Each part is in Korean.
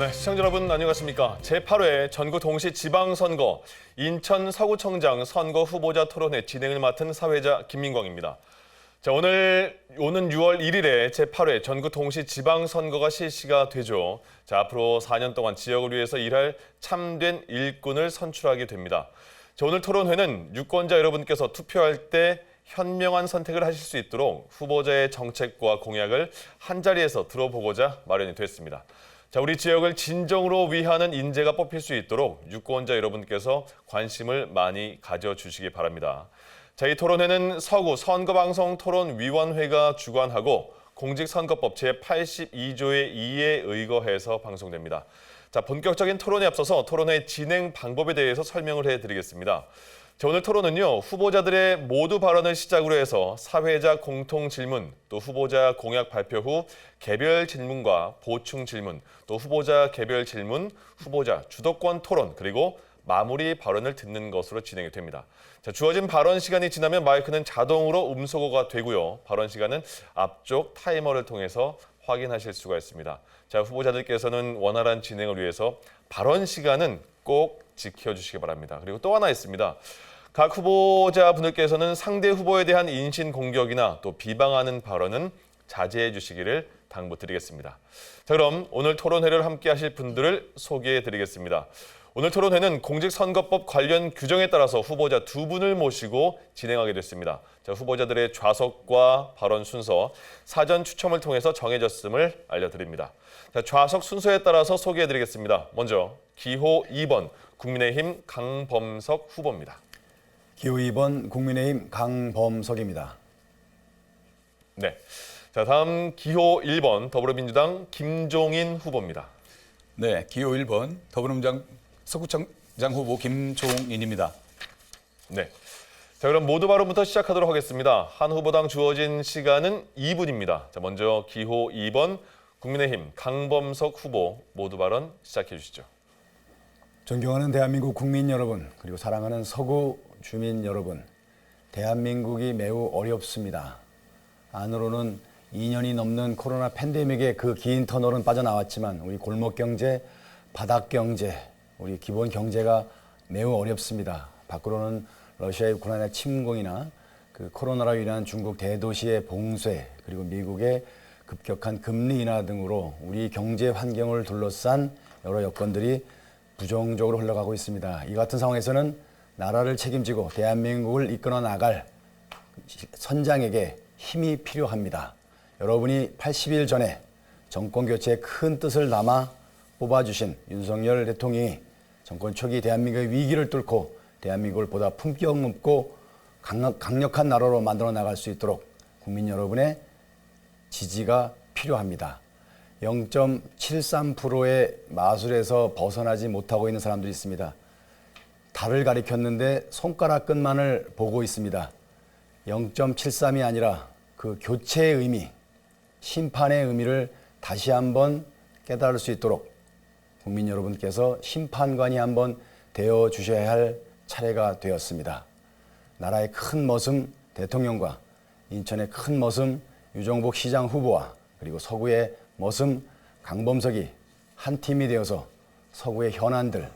네, 시청자 여러분 안녕하십니까? 제8회 전국 동시 지방선거 인천 서구청장 선거 후보자 토론회 진행을 맡은 사회자 김민광입니다. 자, 오늘 오는 6월 1일에 제8회 전국 동시 지방선거가 실시가 되죠. 자, 앞으로 4년 동안 지역을 위해서 일할 참된 일꾼을 선출하게 됩니다. 자, 오늘 토론회는 유권자 여러분께서 투표할 때 현명한 선택을 하실 수 있도록 후보자의 정책과 공약을 한자리에서 들어보고자 마련이 됐습니다. 자, 우리 지역을 진정으로 위하는 인재가 뽑힐 수 있도록 유권자 여러분께서 관심을 많이 가져주시기 바랍니다. 자, 이 토론회는 서구 선거방송토론위원회가 주관하고 공직선거법 제82조의 2에 의거해서 방송됩니다. 자, 본격적인 토론에 앞서서 토론회 진행 방법에 대해서 설명을 해드리겠습니다. 자, 오늘 토론은요, 후보자들의 모두 발언을 시작으로 해서 사회자 공통 질문, 또 후보자 공약 발표 후 개별 질문과 보충 질문, 또 후보자 개별 질문, 후보자 주도권 토론, 그리고 마무리 발언을 듣는 것으로 진행이 됩니다. 자, 주어진 발언 시간이 지나면 마이크는 자동으로 음소거가 되고요. 발언 시간은 앞쪽 타이머를 통해서 확인하실 수가 있습니다. 자, 후보자들께서는 원활한 진행을 위해서 발언 시간은 꼭 지켜주시기 바랍니다. 그리고 또 하나 있습니다. 각 후보자분들께서는 상대 후보에 대한 인신 공격이나 또 비방하는 발언은 자제해 주시기를 당부드리겠습니다. 자, 그럼 오늘 토론회를 함께 하실 분들을 소개해 드리겠습니다. 오늘 토론회는 공직선거법 관련 규정에 따라서 후보자 두 분을 모시고 진행하게 됐습니다. 자, 후보자들의 좌석과 발언 순서, 사전 추첨을 통해서 정해졌음을 알려드립니다. 자, 좌석 순서에 따라서 소개해 드리겠습니다. 먼저 기호 2번 국민의힘 강범석 후보입니다. 기호 2번 국민의힘 강범석입니다. 네. 자, 다음 기호 1번 더불어민주당 김종인 후보입니다. 네, 기호 1번 더불어민주당 서구청장 후보 김종인입니다. 네. 자, 그럼 모두 발언부터 시작하도록 하겠습니다. 한 후보당 주어진 시간은 2분입니다. 자, 먼저 기호 2번 국민의힘 강범석 후보 모두 발언 시작해 주시죠. 존경하는 대한민국 국민 여러분, 그리고 사랑하는 서구 주민 여러분, 대한민국이 매우 어렵습니다. 안으로는 2년이 넘는 코로나 팬데믹의 그 긴 터널은 빠져나왔지만 우리 골목 경제, 바닥 경제, 우리 기본 경제가 매우 어렵습니다. 밖으로는 러시아의 우크라이나 침공이나 그 코로나로 인한 중국 대도시의 봉쇄, 그리고 미국의 급격한 금리 인하 등으로 우리 경제 환경을 둘러싼 여러 여건들이 부정적으로 흘러가고 있습니다. 이 같은 상황에서는 나라를 책임지고 대한민국을 이끌어 나갈 선장에게 힘이 필요합니다. 여러분이 80일 전에 정권 교체에 큰 뜻을 담아 뽑아주신 윤석열 대통령이 정권 초기 대한민국의 위기를 뚫고 대한민국을 보다 품격 높고 강력한 나라로 만들어 나갈 수 있도록 국민 여러분의 지지가 필요합니다. 0.73%의 마술에서 벗어나지 못하고 있는 사람들이 있습니다. 달을 가리켰는데 손가락 끝만을 보고 있습니다. 0.73이 아니라 그 교체의 의미, 심판의 의미를 다시 한번 깨달을 수 있도록 국민 여러분께서 심판관이 한번 되어 주셔야 할 차례가 되었습니다. 나라의 큰 머슴 대통령과 인천의 큰 머슴 유정복 시장 후보와 그리고 서구의 머슴 강범석이 한 팀이 되어서 서구의 현안들,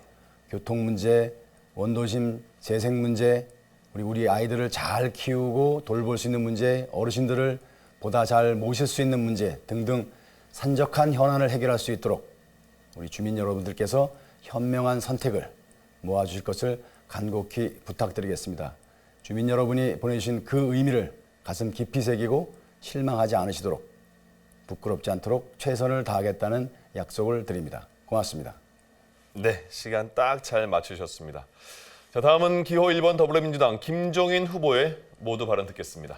교통 문제, 원도심 재생 문제, 우리 아이들을 잘 키우고 돌볼 수 있는 문제, 어르신들을 보다 잘 모실 수 있는 문제 등등 산적한 현안을 해결할 수 있도록 우리 주민 여러분들께서 현명한 선택을 모아주실 것을 간곡히 부탁드리겠습니다. 주민 여러분이 보내주신 그 의미를 가슴 깊이 새기고 실망하지 않으시도록 부끄럽지 않도록 최선을 다하겠다는 약속을 드립니다. 고맙습니다. 네, 시간 딱 잘 맞추셨습니다. 자, 다음은 기호 1번 더불어민주당 김종인 후보의 모두 발언 듣겠습니다.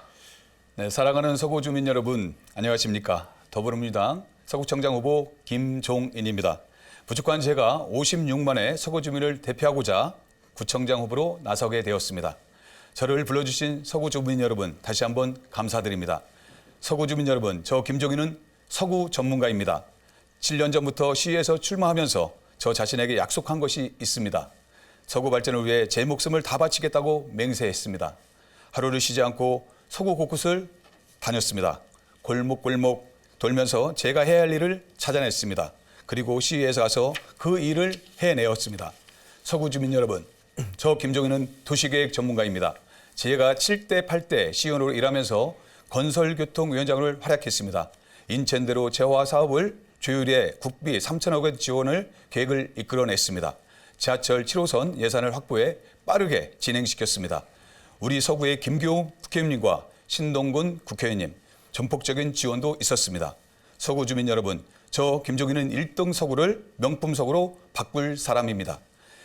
네, 사랑하는 서구 주민 여러분, 안녕하십니까? 더불어민주당 서구청장 후보 김종인입니다. 부족한 제가 56만의 서구 주민을 대표하고자 구청장 후보로 나서게 되었습니다. 저를 불러주신 서구 주민 여러분, 다시 한번 감사드립니다. 서구 주민 여러분, 저 김종인은 서구 전문가입니다. 7년 전부터 시에서 출마하면서 저 자신에게 약속한 것이 있습니다. 서구 발전을 위해 제 목숨을 다 바치겠다고 맹세했습니다. 하루를 쉬지 않고 서구 곳곳을 다녔습니다. 골목골목 돌면서 제가 해야 할 일을 찾아냈습니다. 그리고 시의회에서 가서 그 일을 해내었습니다. 서구 주민 여러분, 저 김종인은 도시계획 전문가입니다. 제가 7대, 8대 시의원으로 일하면서 건설교통위원장을 활약했습니다. 인천대로 재화 사업을 조율해 국비 3천억 원 지원을 계획을 이끌어냈습니다. 지하철 7호선 예산을 확보해 빠르게 진행시켰습니다. 우리 서구의 김교우 국회의원님과 신동근 국회의원님, 전폭적인 지원도 있었습니다. 서구 주민 여러분, 저 김종인은 1등 서구를 명품 서구로 바꿀 사람입니다.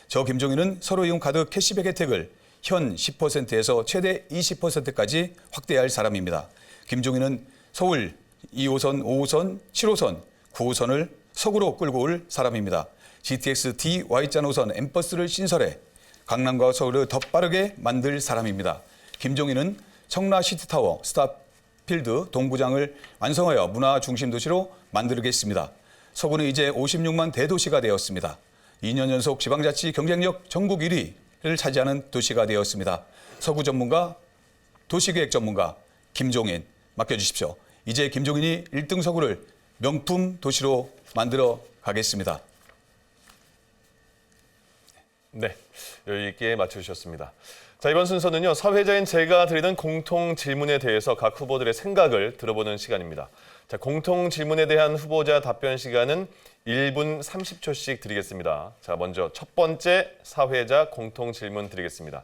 저 김종인은 서로 이용 카드 캐시백 혜택을 현 10%에서 최대 20%까지 확대할 사람입니다. 김종인은 서울 2호선, 5호선, 7호선, 9호선을 서구로 끌고 올 사람입니다. GTX D Y자 노선 M버스를 신설해 강남과 서울을 더 빠르게 만들 사람입니다. 김종인은 청라 시티타워, 스타필드, 동부장을 완성하여 문화 중심 도시로 만들겠습니다. 서구는 이제 56만 대도시가 되었습니다. 2년 연속 지방자치 경쟁력 전국 1위를 차지하는 도시가 되었습니다. 서구 전문가, 도시계획 전문가 김종인 맡겨주십시오. 이제 김종인이 1등 서구를 명품 도시로 만들어 가겠습니다. 네, 여유 있게 맞춰주셨습니다. 자, 이번 순서는요, 사회자인 제가 드리는 공통 질문에 대해서 각 후보들의 생각을 들어보는 시간입니다. 자, 공통 질문에 대한 후보자 답변 시간은 1분 30초씩 드리겠습니다. 자, 먼저 첫 번째 사회자 공통 질문 드리겠습니다.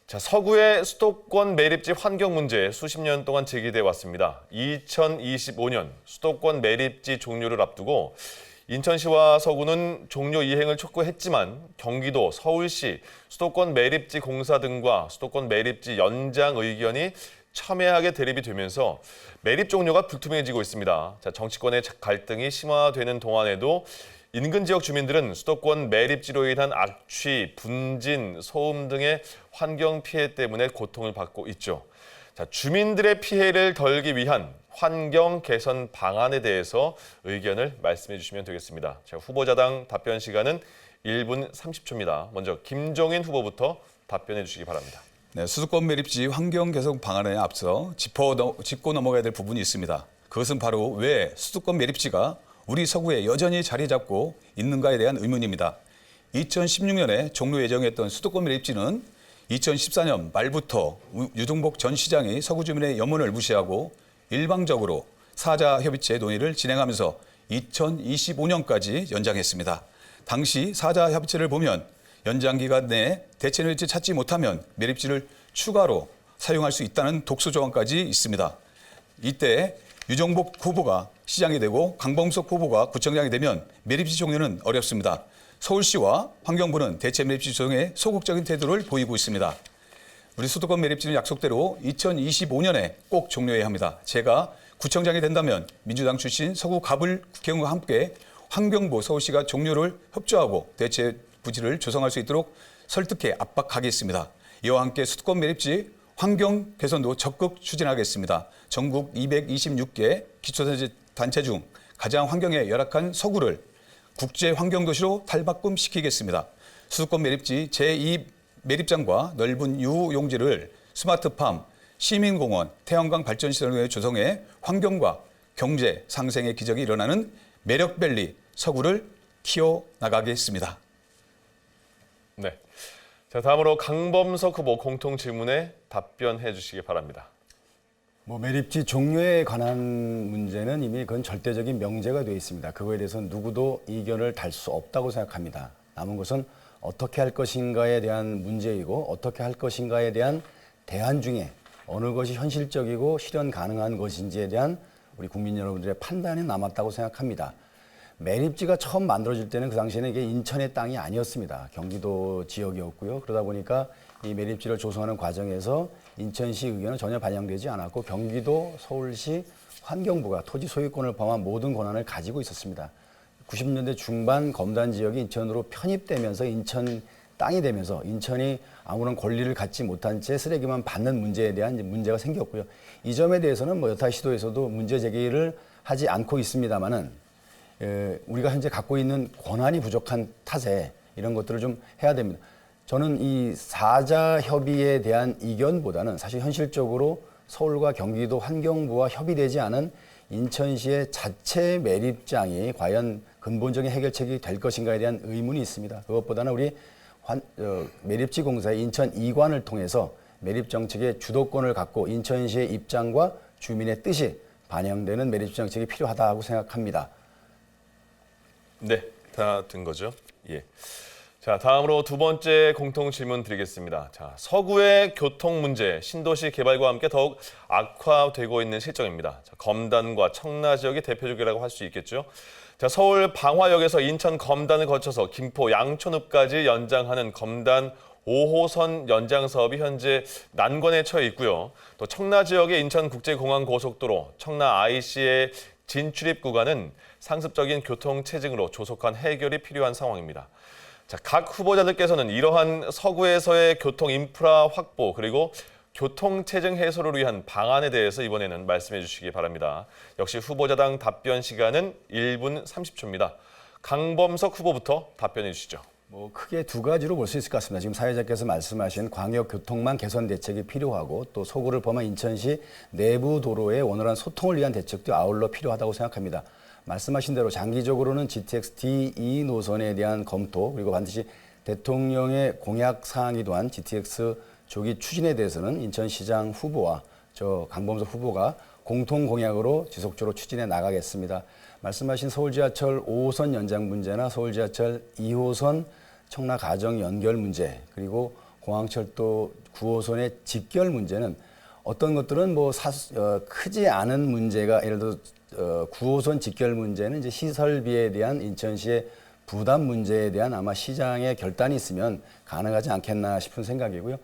자, 서구의 수도권 매립지 환경 문제 수십 년 동안 제기돼 왔습니다. 2025년 수도권 매립지 종료를 앞두고 인천시와 서구는 종료 이행을 촉구했지만 경기도, 서울시, 수도권 매립지 공사 등과 수도권 매립지 연장 의견이 첨예하게 대립이 되면서 매립 종료가 불투명해지고 있습니다. 자, 정치권의 갈등이 심화되는 동안에도 인근 지역 주민들은 수도권 매립지로 인한 악취, 분진, 소음 등의 환경 피해 때문에 고통을 받고 있죠. 자, 주민들의 피해를 덜기 위한 환경 개선 방안에 대해서 의견을 말씀해 주시면 되겠습니다. 자, 후보자당 답변 시간은 1분 30초입니다. 먼저 김종인 후보부터 답변해 주시기 바랍니다. 네, 수도권 매립지 환경 개선 방안에 앞서 짚고 넘어가야 될 부분이 있습니다. 그것은 바로 왜 수도권 매립지가 우리 서구에 여전히 자리 잡고 있는가에 대한 의문입니다. 2016년에 종료 예정이었던 수도권 매립지는 2014년 말부터 유동복 전 시장이 서구 주민의 염원을 무시하고 일방적으로 사자 협의체 논의를 진행하면서 2025년까지 연장했습니다. 당시 사자 협의체를 보면 연장 기간 내에 대체 매립지 찾지 못하면 매립지를 추가로 사용할 수 있다는 독소 조항까지 있습니다. 이때 유정복 후보가 시장이 되고 강범석 후보가 구청장이 되면 매립지 종료는 어렵습니다. 서울시와 환경부는 대체 매립지 조정에 소극적인 태도를 보이고 있습니다. 우리 수도권 매립지는 약속대로 2025년에 꼭 종료해야 합니다. 제가 구청장이 된다면 민주당 출신 서구 가불 국회의원과 함께 환경부, 서울시가 종료를 협조하고 대체 부지를 조성할 수 있도록 설득해 압박하겠습니다. 이와 함께 수도권 매립지 환경 개선도 적극 추진하겠습니다. 전국 226개 기초단체 중 가장 환경에 열악한 서구를 국제환경도시로 탈바꿈시키겠습니다. 수도권 매립지 제2 매립장과 넓은 유용지를 스마트팜, 시민공원, 태양광 발전시설을 조성해 환경과 경제 상생의 기적이 일어나는 매력밸리 서구를 키워나가겠습니다. 네. 자, 다음으로 강범석 후보 공통 질문에 답변해 주시기 바랍니다. 매립지 종료에 관한 문제는 이미 그건 절대적인 명제가 되어 있습니다. 그거에 대해서는 누구도 이견을 달 수 없다고 생각합니다. 남은 것은 어떻게 할 것인가에 대한 문제이고 어떻게 할 것인가에 대한 대안 중에 어느 것이 현실적이고 실현 가능한 것인지에 대한 우리 국민 여러분들의 판단이 남았다고 생각합니다. 매립지가 처음 만들어질 때는 그 당시에는 이게 인천의 땅이 아니었습니다. 경기도 지역이었고요. 그러다 보니까 이 매립지를 조성하는 과정에서 인천시 의견은 전혀 반영되지 않았고 경기도, 서울시, 환경부가 토지 소유권을 포함한 모든 권한을 가지고 있었습니다. 90년대 중반 검단 지역이 인천으로 편입되면서 인천 땅이 되면서 인천이 아무런 권리를 갖지 못한 채 쓰레기만 받는 문제에 대한 문제가 생겼고요. 이 점에 대해서는 여타 시도에서도 문제 제기를 하지 않고 있습니다만은 우리가 현재 갖고 있는 권한이 부족한 탓에 이런 것들을 좀 해야 됩니다. 저는 이 사자 협의에 대한 이견보다는 사실 현실적으로 서울과 경기도 환경부와 협의되지 않은 인천시의 자체 매립장이 과연 근본적인 해결책이 될 것인가에 대한 의문이 있습니다. 그것보다는 우리 매립지 공사의 인천 이관을 통해서 매립 정책의 주도권을 갖고 인천시의 입장과 주민의 뜻이 반영되는 매립지 정책이 필요하다고 생각합니다. 네, 다 든 거죠. 예. 자, 다음으로 두 번째 공통 질문 드리겠습니다. 자, 서구의 교통 문제, 신도시 개발과 함께 더욱 악화되고 있는 실정입니다. 자, 검단과 청라 지역이 대표적이라고 할 수 있겠죠. 자, 서울 방화역에서 인천 검단을 거쳐서 김포 양촌읍까지 연장하는 검단 5호선 연장 사업이 현재 난관에 처해 있고요. 또 청라 지역의 인천국제공항고속도로, 청라 IC의 진출입 구간은 상습적인 교통 체증으로 조속한 해결이 필요한 상황입니다. 자, 각 후보자들께서는 이러한 서구에서의 교통 인프라 확보 그리고 교통 체증 해소를 위한 방안에 대해서 이번에는 말씀해 주시기 바랍니다. 역시 후보자당 답변 시간은 1분 30초입니다. 강범석 후보부터 답변해 주시죠. 크게 두 가지로 볼 수 있을 것 같습니다. 지금 사회자께서 말씀하신 광역 교통망 개선 대책이 필요하고 또 서구를 포함한 인천시 내부 도로의 원활한 소통을 위한 대책도 아울러 필요하다고 생각합니다. 말씀하신 대로 장기적으로는 GTX D2 노선에 대한 검토 그리고 반드시 대통령의 공약 사항이기도 한 GTX 조기 추진에 대해서는 인천시장 후보와 저 강범석 후보가 공통 공약으로 지속적으로 추진해 나가겠습니다. 말씀하신 서울지하철 5호선 연장 문제나 서울지하철 2호선 청라 가정 연결 문제 그리고 공항철도 9호선의 직결 문제는 어떤 것들은 크지 않은 문제가 예를 들어 9호선 직결 문제는 이제 시설비에 대한 인천시의 부담 문제에 대한 아마 시장의 결단이 있으면 가능하지 않겠나 싶은 생각이고요.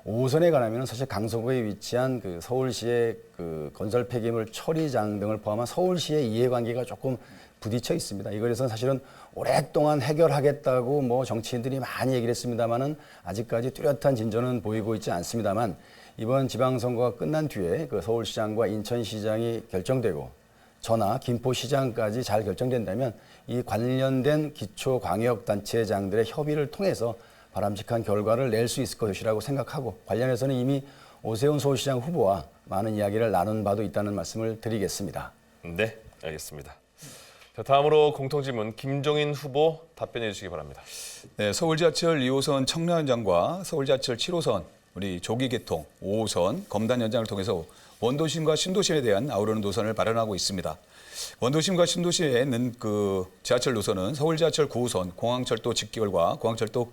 5호선에 관하면 사실 강서구에 위치한 그 서울시의 그 건설 폐기물 처리장 등을 포함한 서울시의 이해관계가 조금 부딪혀 있습니다. 이거에서 사실은 오랫동안 해결하겠다고 정치인들이 많이 얘기를 했습니다만은 아직까지 뚜렷한 진전은 보이고 있지 않습니다만 이번 지방선거가 끝난 뒤에 그 서울시장과 인천시장이 결정되고 전하 김포시장까지 잘 결정된다면 이 관련된 기초광역단체장들의 협의를 통해서 바람직한 결과를 낼 수 있을 것이라고 생각하고 관련해서는 이미 오세훈 서울시장 후보와 많은 이야기를 나눈 바도 있다는 말씀을 드리겠습니다. 네, 알겠습니다. 자, 다음으로 공통질문 김종인 후보 답변해 주시기 바랍니다. 네, 서울지하철 2호선 청라 연장과 서울지하철 7호선 우리 조기 개통 5호선 검단 연장을 통해서 원도심과 신도심에 대한 아우르는 노선을 마련하고 있습니다. 원도심과 신도시에 있는 그 지하철 노선은 서울지하철 9호선 공항철도 직결과 공항철도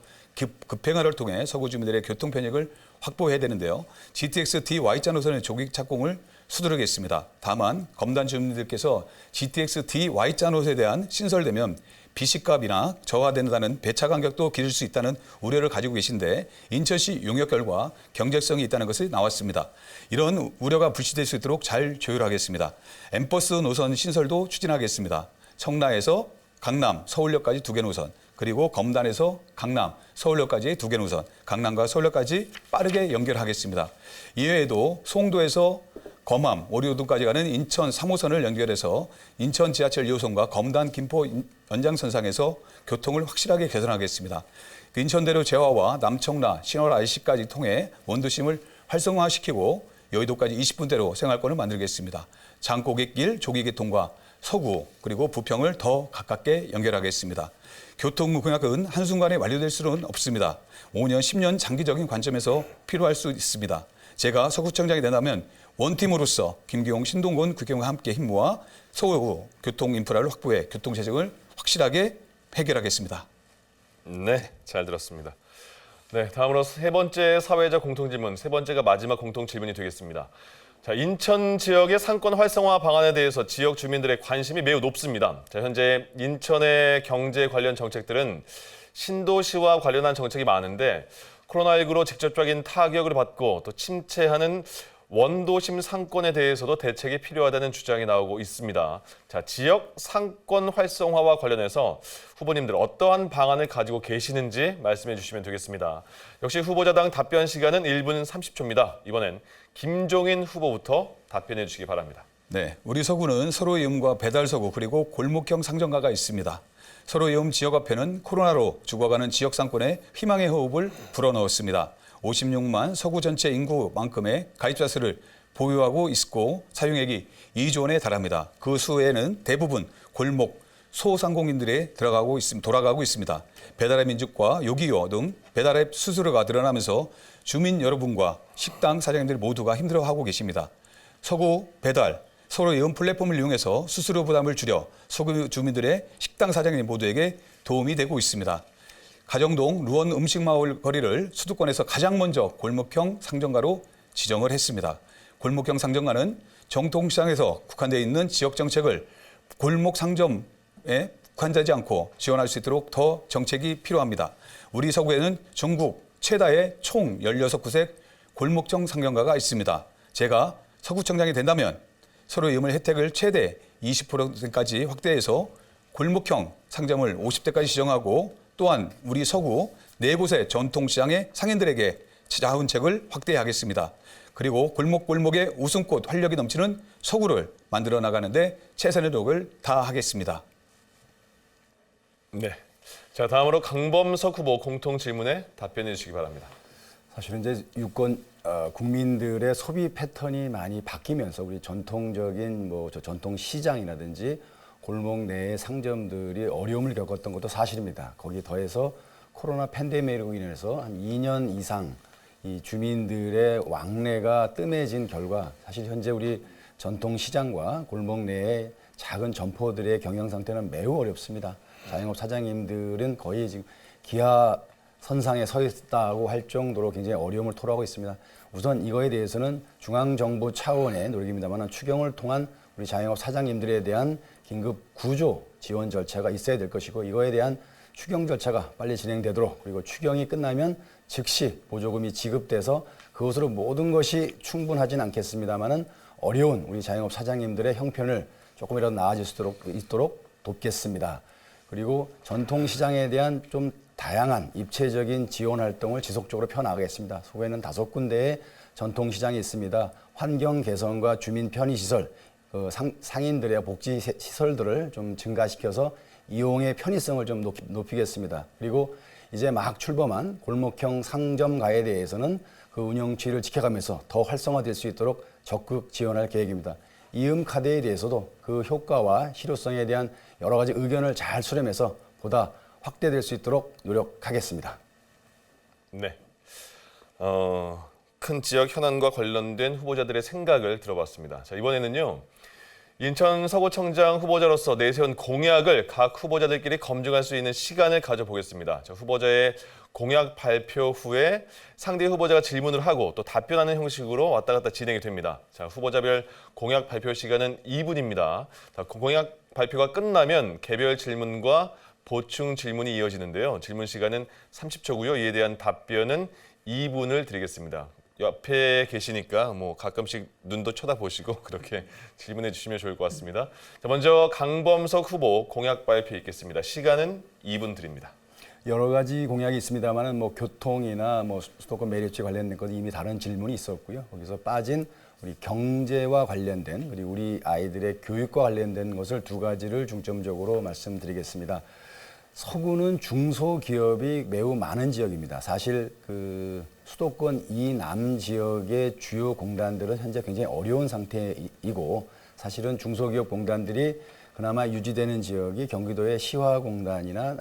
급행화를 통해 서구 주민들의 교통 편익을 확보해야 되는데요. GTX D Y자 노선의 조기 착공을 서두르겠습니다. 다만 검단 주민들께서 GTX D Y자 노선에 대한 신설되면 비시값이나 저하된다는 배차 간격도 길을 수 있다는 우려를 가지고 계신데 인천시 용역 결과 경제성이 있다는 것이 나왔습니다. 이런 우려가 불씨될 수 있도록 잘 조율하겠습니다. 엠버스 노선 신설도 추진하겠습니다. 청라에서 강남, 서울역까지 2개 노선, 그리고 검단에서 강남, 서울역까지 2개 노선, 강남과 서울역까지 빠르게 연결하겠습니다. 이외에도 송도에서 검암, 오리오동까지 가는 인천 3호선을 연결해서 인천 지하철 2호선과 검단 김포 연장선상에서 교통을 확실하게 개선하겠습니다. 인천대로 재화와 남청라, 신월 IC까지 통해 원도심을 활성화시키고 여의도까지 20분대로 생활권을 만들겠습니다. 장고객길 조기개통과 서구 그리고 부평을 더 가깝게 연결하겠습니다. 교통 공약은 한순간에 완료될 수는 없습니다. 5년, 10년 장기적인 관점에서 필요할 수 있습니다. 제가 서구청장이 된다면 원팀으로서 김기용, 신동건 국회의원과 함께 힘 모아 서구 교통 인프라를 확보해 교통 재정을 확실하게 해결하겠습니다. 네, 잘 들었습니다. 네, 다음으로 세 번째 사회적 공통질문, 세 번째가 마지막 공통질문이 되겠습니다. 자, 인천 지역의 상권 활성화 방안에 대해서 지역 주민들의 관심이 매우 높습니다. 자, 현재 인천의 경제 관련 정책들은 신도시와 관련한 정책이 많은데 코로나19로 직접적인 타격을 받고 또 침체하는 원도심 상권에 대해서도 대책이 필요하다는 주장이 나오고 있습니다. 자, 지역 상권 활성화와 관련해서 후보님들 어떠한 방안을 가지고 계시는지 말씀해 주시면 되겠습니다. 역시 후보자당 답변 시간은 1분 30초입니다. 이번엔 김종인 후보부터 답변해 주시기 바랍니다. 네, 우리 서구는 서로 이음과 배달 서구 그리고 골목형 상점가가 있습니다. 서로 이음 지역 앞에는 코로나로 죽어가는 지역 상권에 희망의 호흡을 불어넣었습니다. 56만 서구 전체 인구만큼의 가입자 수를 보유하고 있고 사용액이 2조 원에 달합니다. 그 수에는 대부분 골목, 소상공인들에 돌아가고 있습니다. 배달의 민족과 요기요 등 배달앱 수수료가 늘어나면서 주민 여러분과 식당 사장님들 모두가 힘들어하고 계십니다. 서구 배달, 서로 이은 플랫폼을 이용해서 수수료 부담을 줄여 서구 주민들의 식당 사장님 모두에게 도움이 되고 있습니다. 가정동 루원 음식마을 거리를 수도권에서 가장 먼저 골목형 상점가로 지정을 했습니다. 골목형 상점가는 정통시장에서 국한되어 있는 지역 정책을 골목 상점에 국한되지 않고 지원할 수 있도록 더 정책이 필요합니다. 우리 서구에는 전국 최다의 총 16곳의 골목형 상점가가 있습니다. 제가 서구청장이 된다면 서로 이음을 혜택을 최대 20%까지 확대해서 골목형 상점을 50대까지 지정하고 또한 우리 서구 4곳의 전통시장의 상인들에게 자훈책을 확대하겠습니다. 그리고 골목골목의 웃음꽃 활력이 넘치는 서구를 만들어 나가는데 최선의 노력을 다하겠습니다. 네. 자, 다음으로 강범석 후보 공통 질문에 답변해 주시기 바랍니다. 사실은 이제 유권 국민들의 소비 패턴이 많이 바뀌면서 우리 전통적인 전통 시장이라든지 골목 내의 상점들이 어려움을 겪었던 것도 사실입니다. 거기에 더해서 코로나 팬데믹으로 인해서 한 2년 이상 이 주민들의 왕래가 뜸해진 결과 사실 현재 우리 전통 시장과 골목 내의 작은 점포들의 경영 상태는 매우 어렵습니다. 자영업 사장님들은 거의 지금 기하선상에 서 있다고 할 정도로 굉장히 어려움을 토로하고 있습니다. 우선 이거에 대해서는 중앙정부 차원의 노력입니다만 추경을 통한 우리 자영업 사장님들에 대한 긴급 구조 지원 절차가 있어야 될 것이고 이거에 대한 추경 절차가 빨리 진행되도록 그리고 추경이 끝나면 즉시 보조금이 지급돼서 그것으로 모든 것이 충분하진 않겠습니다만은 어려운 우리 자영업 사장님들의 형편을 조금이라도 나아질 수 있도록 돕겠습니다. 그리고 전통시장에 대한 좀 다양한 입체적인 지원 활동을 지속적으로 펴나가겠습니다. 소에는 5군데의 전통시장이 있습니다. 환경 개선과 주민 편의시설, 상인들의 복지 시설들을 좀 증가시켜서 이용의 편의성을 좀 높이겠습니다. 그리고 이제 막 출범한 골목형 상점가에 대해서는 그 운영치를 지켜가면서 더 활성화될 수 있도록 적극 지원할 계획입니다. 이음카드에 대해서도 그 효과와 실효성에 대한 여러 가지 의견을 잘 수렴해서 보다 확대될 수 있도록 노력하겠습니다. 네. 큰 지역 현안과 관련된 후보자들의 생각을 들어봤습니다. 자, 이번에는요. 인천 서구청장 후보자로서 내세운 공약을 각 후보자들끼리 검증할 수 있는 시간을 가져보겠습니다. 자, 후보자의 공약 발표 후에 상대 후보자가 질문을 하고 또 답변하는 형식으로 왔다 갔다 진행이 됩니다. 자, 후보자별 공약 발표 시간은 2분입니다. 자, 공약 발표가 끝나면 개별 질문과 보충 질문이 이어지는데요. 질문 시간은 30초고요. 이에 대한 답변은 2분을 드리겠습니다. 옆에 계시니까 가끔씩 눈도 쳐다보시고 그렇게 질문해 주시면 좋을 것 같습니다. 자, 먼저 강범석 후보 공약 발표 있겠습니다. 시간은 2분 드립니다. 여러 가지 공약이 있습니다만은 교통이나 수도권 매립지 관련된 것은 이미 다른 질문이 있었고요. 거기서 빠진 우리 경제와 관련된 그리고 우리 아이들의 교육과 관련된 것을 2가지를 중점적으로 말씀드리겠습니다. 서구는 중소기업이 매우 많은 지역입니다. 사실 수도권 이남 지역의 주요 공단들은 현재 굉장히 어려운 상태이고 사실은 중소기업 공단들이 그나마 유지되는 지역이 경기도의 시화공단이나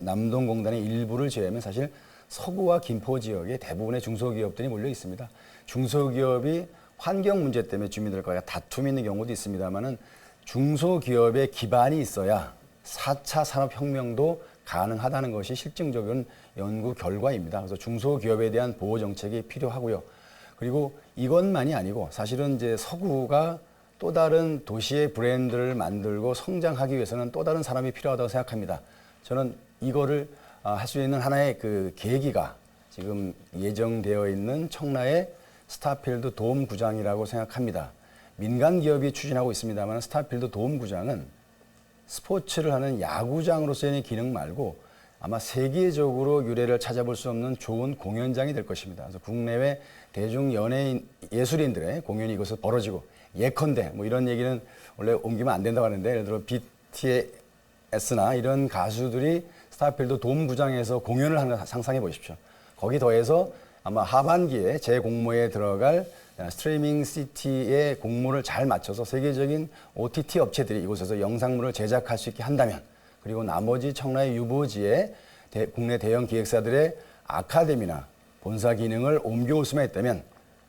남동공단의 일부를 제외하면 사실 서구와 김포 지역에 대부분의 중소기업들이 몰려 있습니다. 중소기업이 환경 문제 때문에 주민들과 다툼이 있는 경우도 있습니다만은 중소기업의 기반이 있어야 4차 산업혁명도 가능하다는 것이 실증적인 연구 결과입니다. 그래서 중소기업에 대한 보호 정책이 필요하고요. 그리고 이것만이 아니고 사실은 이제 서구가 또 다른 도시의 브랜드를 만들고 성장하기 위해서는 또 다른 사람이 필요하다고 생각합니다. 저는 이거를 할 수 있는 하나의 계기가 지금 예정되어 있는 청라의 스타필드 도움구장이라고 생각합니다. 민간 기업이 추진하고 있습니다만 스타필드 도움구장은 스포츠를 하는 야구장으로서의 기능 말고 아마 세계적으로 유례를 찾아볼 수 없는 좋은 공연장이 될 것입니다. 그래서 국내외 대중 연예인, 예술인들의 공연이 이것을 벌어지고 예컨대 이런 얘기는 원래 옮기면 안 된다고 하는데 예를 들어 BTS나 이런 가수들이 스타필드 도움구장에서 공연을 하는 거 상상해 보십시오. 거기 더해서 아마 하반기에 제 공모에 들어갈 스트리밍 시티의 공모를 잘 맞춰서 세계적인 OTT 업체들이 이곳에서 영상물을 제작할 수 있게 한다면, 그리고 나머지 청라의 유보지에 국내 대형 기획사들의 아카데미나 본사 기능을 옮겨올 수만 있다면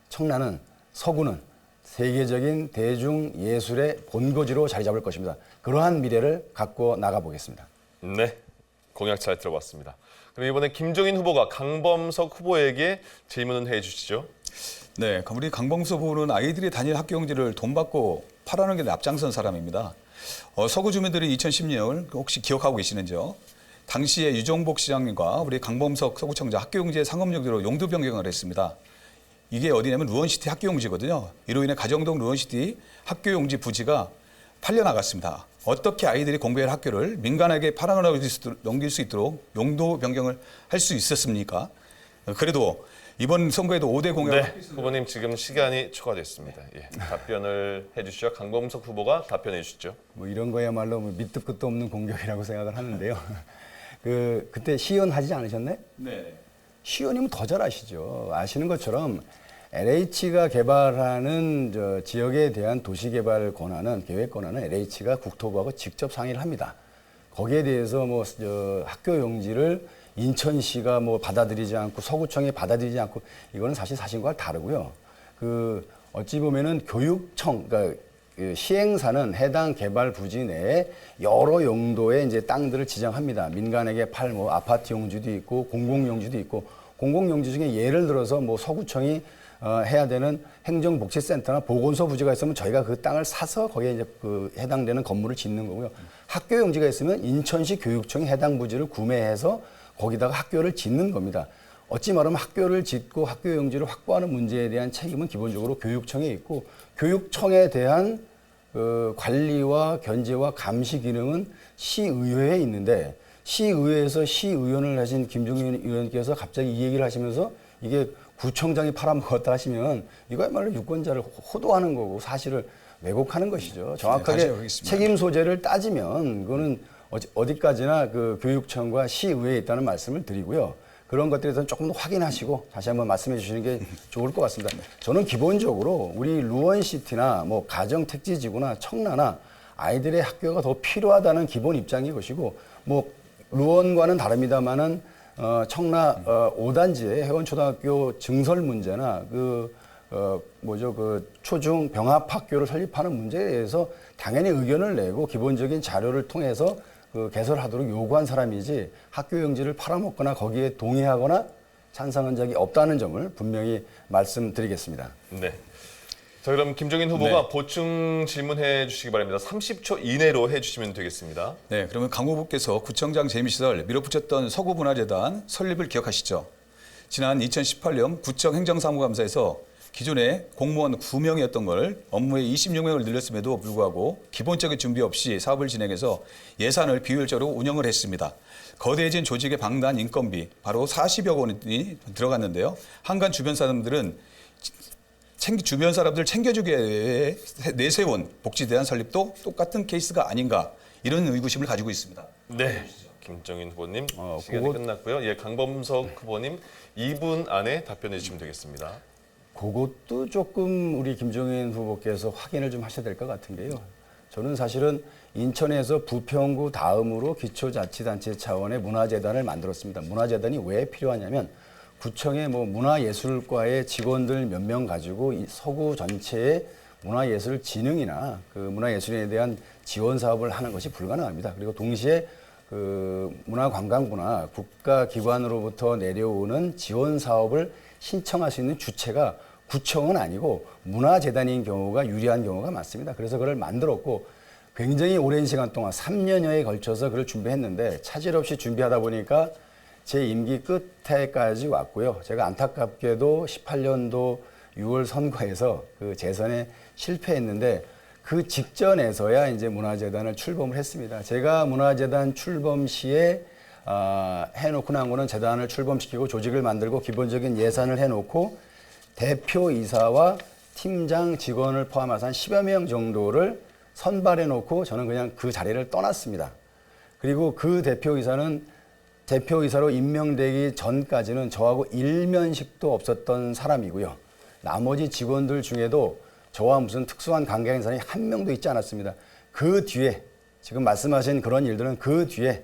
청라는, 서구는 세계적인 대중 예술의 본거지로 자리 잡을 것입니다. 그러한 미래를 갖고 나가보겠습니다. 네, 공약 잘 들어봤습니다. 그럼 이번에 김종인 후보가 강범석 후보에게 질문을 해주시죠. 네, 우리 강범석 후보는 아이들이 다닐 학교용지를 돈 받고 팔아는 게 앞장선 사람입니다. 서구 주민들이 2010년 혹시 기억하고 계시는지요? 당시에 유정복 시장님과 우리 강범석 서구청장 학교용지의 상업용지로 용도 변경을 했습니다. 이게 어디냐면 루원시티 학교용지거든요. 이로 인해 가정동 루원시티 학교용지 부지가 팔려나갔습니다. 어떻게 아이들이 공부할 학교를 민간에게 팔아넘길 수 있도록 용도 변경을 할 수 있었습니까? 그래도 이번 선거에도 5대 공약을 네, 후보님 지금 시간이 초과됐습니다. 예, 답변을 해주시죠. 강범석 후보가 답변해 주시죠. 뭐 이런 거야말로 뭐 밑도 끝도 없는 공격이라고 생각을 하는데요. 그때 시연 하지 않으셨나요? 네. 시연이면 더 잘 아시죠. 아시는 것처럼 LH가 개발하는 지역에 대한 도시개발 권한은, 계획 권한은 LH가 국토부하고 직접 상의를 합니다. 거기에 대해서 학교 용지를 인천시가 받아들이지 않고 서구청이 받아들이지 않고, 이거는 사실 사실과 다르고요. 어찌 보면은 교육청, 그러니까 시행사는 해당 개발 부지 내에 여러 용도의 이제 땅들을 지정합니다. 민간에게 팔 아파트 용지도 있고 공공 용지도 있고, 공공 용지 중에 예를 들어서 서구청이 해야 되는 행정복지센터나 보건소 부지가 있으면 저희가 그 땅을 사서 거기에 이제 해당되는 건물을 짓는 거고요. 학교 용지가 있으면 인천시 교육청이 해당 부지를 구매해서 거기다가 학교를 짓는 겁니다. 어찌 말하면 학교를 짓고 학교 용지를 확보하는 문제에 대한 책임은 기본적으로 교육청에 있고, 교육청에 대한 관리와 견제와 감시 기능은 시의회에 있는데, 시의회에서 시의원을 하신 김종인 의원께서 갑자기 이 얘기를 하시면서 이게 구청장이 팔아먹었다 하시면 이거야말로 유권자를 호도하는 거고 사실을 왜곡하는 것이죠. 정확하게 책임 소재를 따지면 그거는 어디까지나 교육청과 시의회에 있다는 말씀을 드리고요. 그런 것들에 대해서는 조금 더 확인하시고 다시 한번 말씀해 주시는 게 좋을 것 같습니다. 저는 기본적으로 우리 루원시티나 가정택지지구나 청라나 아이들의 학교가 더 필요하다는 기본 입장이 것이고, 루원과는 다릅니다만은 청라 5단지의 회원초등학교 증설 문제나 초중 병합학교를 설립하는 문제에 대해서 당연히 의견을 내고 기본적인 자료를 통해서 개설하도록 요구한 사람이지, 학교 용지를 팔아먹거나 거기에 동의하거나 찬성한 적이 없다는 점을 분명히 말씀드리겠습니다. 네. 자, 그럼 김종인 후보가 보충 질문해 주시기 바랍니다. 30초 이내로 해주시면 되겠습니다. 네, 그러면 강 후보께서 구청장 재임시절 밀어붙였던 서구문화재단 설립을 기억하시죠? 지난 2018년 구청 행정사무감사에서 기존에 공무원 9명이었던 걸 업무에 26명을 늘렸음에도 불구하고 기본적인 준비 없이 사업을 진행해서 예산을 비효율적으로 운영을 했습니다. 거대해진 조직의 방대한 인건비, 바로 40여 원이 들어갔는데요. 한간 주변 사람들을 챙겨주기 위해 내세운 복지대안 설립도 똑같은 케이스가 아닌가, 이런 의구심을 가지고 있습니다. 네, 김종인 후보님 시간이 끝났고요. 예, 강범석 후보님 2분 안에 답변해 주시면 되겠습니다. 그것도 조금 우리 김종인 후보께서 확인을 좀 하셔야 될 것 같은 게요. 저는 사실은 인천에서 부평구 다음으로 기초자치단체 차원의 문화재단을 만들었습니다. 문화재단이 왜 필요하냐면 구청의 문화예술과의 직원들 몇 명 가지고 이 서구 전체의 문화예술 진흥이나 문화예술에 대한 지원 사업을 하는 것이 불가능합니다. 그리고 동시에 문화관광부나 국가기관으로부터 내려오는 지원 사업을 신청할 수 있는 주체가 구청은 아니고 문화재단인 경우가 유리한 경우가 많습니다. 그래서 그걸 만들었고 굉장히 오랜 시간 동안 3년여에 걸쳐서 그걸 준비했는데 차질 없이 준비하다 보니까 제 임기 끝에까지 왔고요. 제가 안타깝게도 18년도 6월 선거에서 재선에 실패했는데 그 직전에서야 이제 문화재단을 출범을 했습니다. 제가 문화재단 출범 시에 해놓고 난 거는 재단을 출범시키고 조직을 만들고 기본적인 예산을 해놓고 대표이사와 팀장 직원을 포함해서 한 10여 명 정도를 선발해놓고 저는 그냥 그 자리를 떠났습니다. 그리고 그 대표이사로 임명되기 전까지는 저하고 일면식도 없었던 사람이고요. 나머지 직원들 중에도 저와 무슨 특수한 관계가 있는 사람이 한 명도 있지 않았습니다. 그 뒤에 지금 말씀하신 그런 일들은 그 뒤에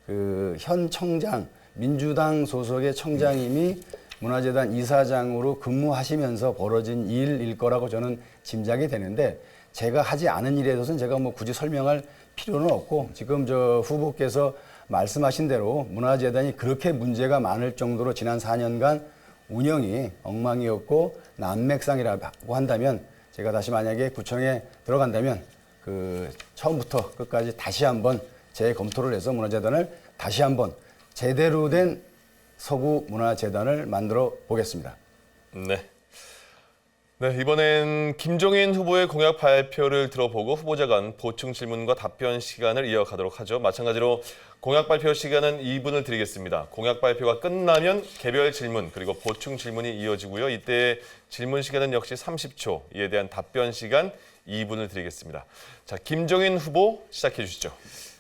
그 현 청장, 민주당 소속의 청장님이 문화재단 이사장으로 근무하시면서 벌어진 일일 거라고 저는 짐작이 되는데, 제가 하지 않은 일에 대해서는 제가 뭐 굳이 설명할 필요는 없고, 지금 저 후보께서 말씀하신 대로 문화재단이 그렇게 문제가 많을 정도로 지난 4년간 운영이 엉망이었고 난맥상이라고 한다면, 제가 다시 만약에 구청에 들어간다면 그 처음부터 끝까지 다시 한번 재검토를 해서 문화재단을 다시 한번 제대로 된 서구문화재단을 만들어 보겠습니다. 네. 네, 이번엔 김종인 후보의 공약 발표를 들어보고 후보자 간 보충 질문과 답변 시간을 이어가도록 하죠. 마찬가지로 공약 발표 시간은 2분을 드리겠습니다. 공약 발표가 끝나면 개별 질문 그리고 보충 질문이 이어지고요. 이때 질문 시간은 역시 30초, 이에 대한 답변 시간 2분을 드리겠습니다. 자, 김종인 후보 시작해 주시죠.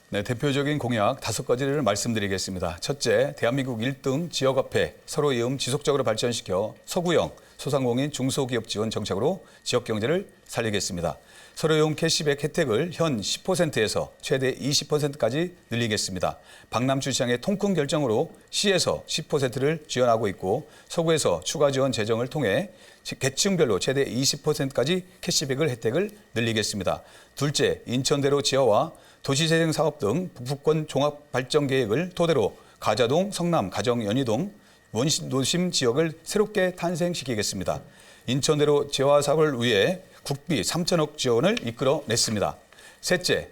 네, 대표적인 공약 5가지를 말씀드리겠습니다. 첫째, 대한민국 1등 지역화폐 서로 이음 지속적으로 발전시켜 서구형 소상공인 중소기업 지원 정책으로 지역 경제를 살리겠습니다. 서로 이음 캐시백 혜택을 현 10%에서 최대 20%까지 늘리겠습니다. 박람주시장의 통큰 결정으로 시에서 10%를 지원하고 있고, 서구에서 추가 지원 재정을 통해 계층별로 최대 20%까지 캐시백을 혜택을 늘리겠습니다. 둘째, 인천대로 지하와 도시재생 사업 등 북부권 종합발전계획을 토대로 가자동, 성남, 가정, 연희동, 원도심 지역을 새롭게 탄생시키겠습니다. 인천대로 지하 사업을 위해 국비 3천억 지원을 이끌어냈습니다. 셋째,